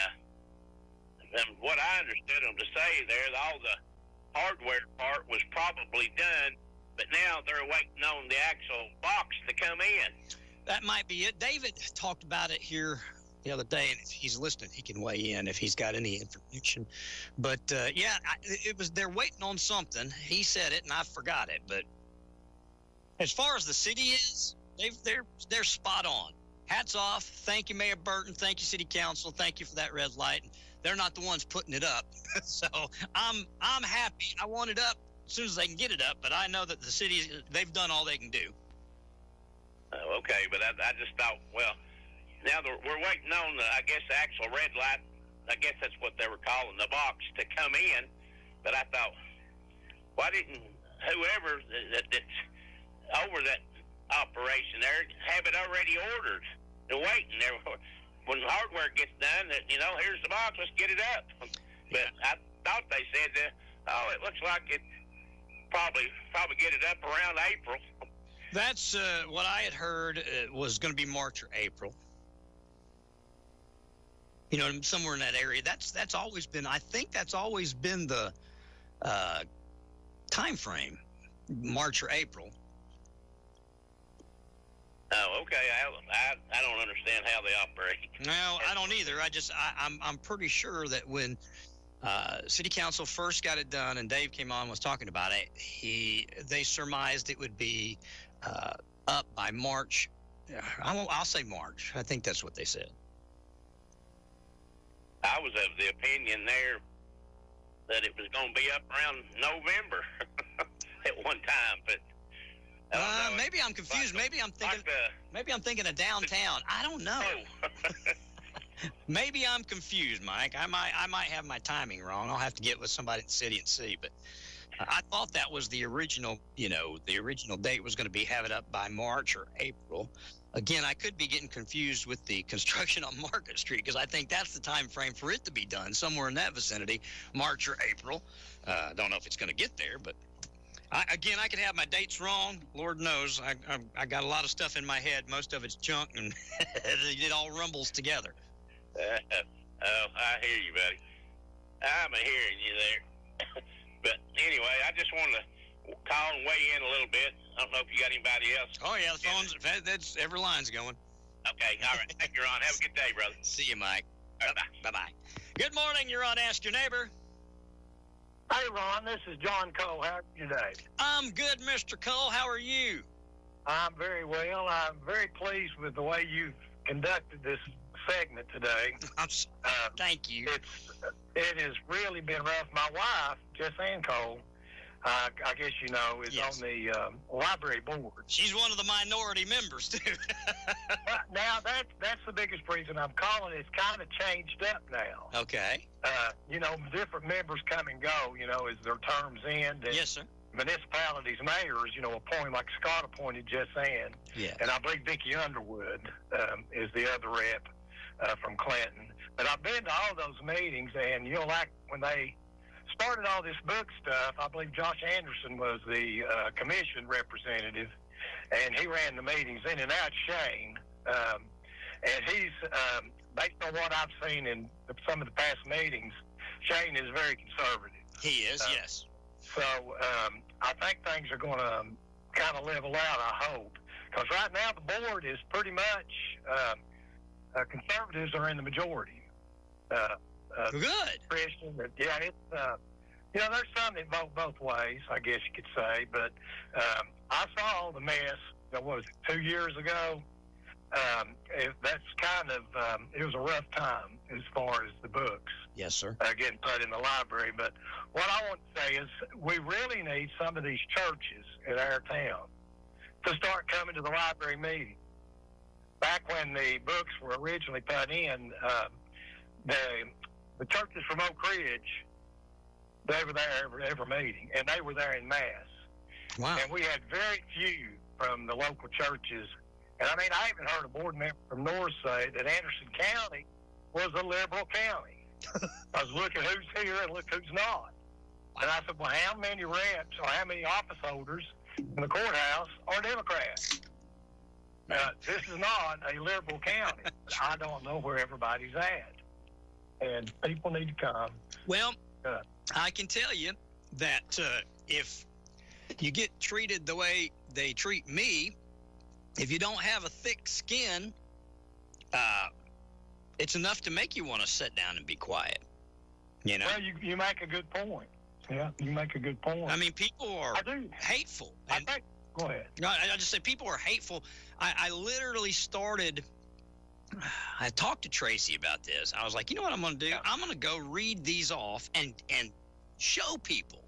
what I understood them to say there, all the hardware part was probably done, but now they're waiting on the actual box to come in. That might be it. David talked about it here the other day, and if he's listening, he can weigh in if he's got any information. But, they're waiting on something. He said it, and I forgot it, but as far as the city is, they're spot on. Hats off. Thank you, Mayor Burton. Thank you, City Council. Thank you for that red light. They're not the ones putting it up, so I'm happy. I want it up as soon as they can get it up, but I know that the city, they've done all they can do. Okay, but I just thought, well, now we're waiting on the actual red light. I guess that's what they were calling the box to come in. But I thought, why didn't whoever that's over that operation there have it already ordered and waiting there? When the hardware gets done, here's the box, let's get it up. But I thought they said that, it looks like it probably get it up around April. That's what I had heard was going to be March or April. Somewhere in that area. That's always been, I think that's always been the time frame, March or April. Oh, okay. I don't understand how they operate. No, I don't either. I'm pretty sure that when City Council first got it done and Dave came on and was talking about it, they surmised it would be up by March. I'll say March. I think that's what they said. I was of the opinion there that it was going to be up around November at one time, but maybe I'm confused. Maybe I'm thinking of downtown. I don't know. Maybe I'm confused, Mike. I might have my timing wrong. I'll have to get with somebody in the city and see. But I thought that was the original. The original date was going to be have it up by March or April. Again, I could be getting confused with the construction on Market Street because I think that's the time frame for it to be done, somewhere in that vicinity, March or April. Don't know if it's going to get there, but I could have my dates wrong. Lord knows, I got a lot of stuff in my head. Most of it's junk, and it all rumbles together. I hear you, buddy. I'm hearing you there. But anyway, I just wanted to call and weigh in a little bit. I don't know if you got anybody else. Oh, yeah, the phone's, that's every line's going. Okay, all right. Thank you, Ron. Have a good day, brother. See you, Mike. Bye-bye. Bye-bye. Good morning. You're on Ask Your Neighbor. Hey, Ron, this is John Cole. How are you today? I'm good, Mr. Cole. How are you? I'm very well. I'm very pleased with the way you've conducted this segment today. Thank you. It has really been rough. My wife, Jess-Ann Cole, I guess you know, is on the library board. She's one of the minority members, too. Now, that's the biggest reason I'm calling. It's kind of changed up now. Okay. Different members come and go, as their terms end. And yes, sir. Municipalities, mayors, appoint, like Scott appointed Jess-Ann. Yeah. And I believe Vicki Underwood is the other rep. from Clinton. But I've been to all those meetings, and you'll like when they started all this book stuff. I believe Josh Anderson was the commission representative, and he ran the meetings. Then and now it's Shane, and he's based on what I've seen in some of the past meetings. Shane is very conservative. He is, yes. So I think things are going to kind of level out, I hope. Because right now the board is pretty much conservatives are in the majority. Good. Christian, yeah, it's there's some that vote both ways, I guess you could say. But I saw the mess. That was 2 years ago. That's kind of it was a rough time as far as the books. Yes, sir. Getting put in the library. But what I want to say is we really need some of these churches in our town to start coming to the library meeting. Back when the books were originally put in, the churches from Oak Ridge, they were there every meeting, and they were there in mass. Wow. And we had very few from the local churches. And I mean, I even heard a board member from North say that Anderson County was a liberal county. I was looking who's here and look who's not. And I said, well, how many reps or how many office holders in the courthouse are Democrats? This is not a liberal county. I don't know where everybody's at. And people need to come. Well, I can tell you that if you get treated the way they treat me, if you don't have a thick skin, it's enough to make you want to sit down and be quiet. You know? Well, you make a good point. Yeah, you make a good point. I mean, people are hateful. Go ahead. No, I just say people are hateful. I literally started. I talked to Tracy about this. I was like, you know what I'm going to do? I'm going to go read these off and show people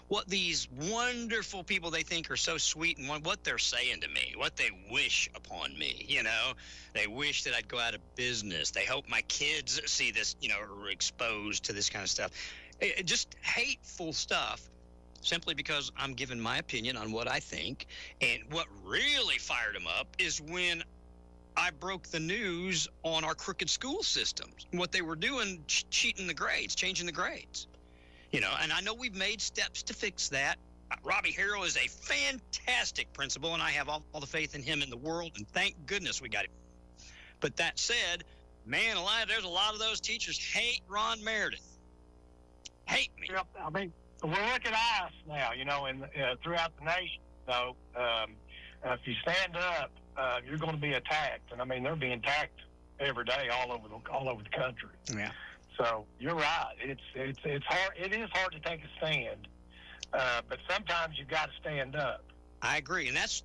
what these wonderful people they think are so sweet and what they're saying to me, what they wish upon me. You know, they wish that I'd go out of business. They hope my kids see this, are exposed to this kind of stuff. Just hateful stuff. Simply because I'm giving my opinion on what I think. And what really fired them up is when I broke the news on our crooked school systems, what they were doing, cheating the grades, changing the grades. And I know we've made steps to fix that. Robbie Harrell is a fantastic principal, and I have all the faith in him in the world, and thank goodness we got him. But that said, man alive, there's a lot of those teachers hate Ron Meredith. Hate me. Yep, I mean, we're looking at us now, and throughout the nation. So if you stand up, you're going to be attacked, and I mean they're being attacked every day all over the country. Yeah. So you're right. It's hard. It is hard to take a stand, but sometimes you've got to stand up. I agree, and that's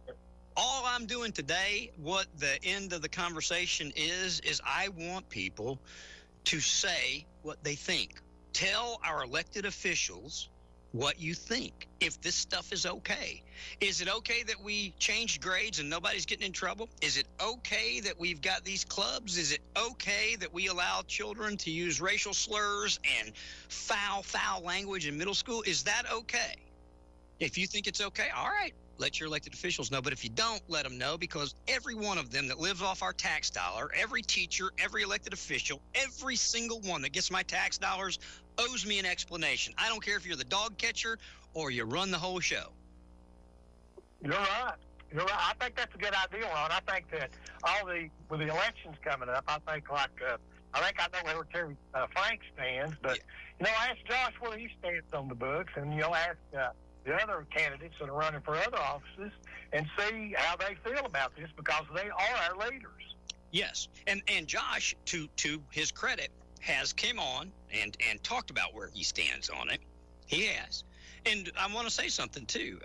all I'm doing today. What the end of the conversation is I want people to say what they think. Tell our elected officials what you think, if this stuff is okay. Is it okay that we changed grades and nobody's getting in trouble? Is it okay that we've got these clubs? Is it okay that we allow children to use racial slurs and foul language in middle school? Is that okay? If you think it's okay, all right, let your elected officials know. But if you don't, let them know, because every one of them that lives off our tax dollar, every teacher, every elected official, every single one that gets my tax dollars owes me an explanation. I don't care if you're the dog catcher or you run the whole show. You're right. I think that's a good idea, Ron. I think that with the elections coming up, I think I know where Terry Frank stands, but ask Josh where he stands on the books, and ask the other candidates that are running for other offices and see how they feel about this, because they are our leaders. Yes, and Josh, to his credit, has came on and talked about where he stands on it. He has. And I want to say something, too.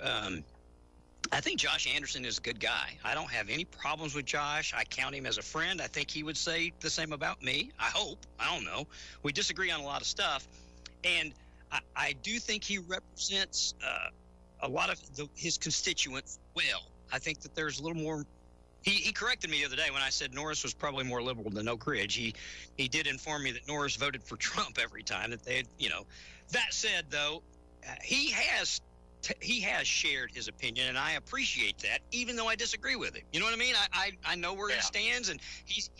I think Josh Anderson is a good guy. I don't have any problems with Josh. I count him as a friend. I think he would say the same about me. I hope. I don't know. We disagree on a lot of stuff. And I do think he represents a lot of his constituents well. I think that there's a little more. He corrected me the other day when I said Norris was probably more liberal than Oak Ridge. He did inform me that Norris voted for Trump every time that they had, That said, though, he has shared his opinion, and I appreciate that, even though I disagree with him. You know what I mean? I know where he stands, and he's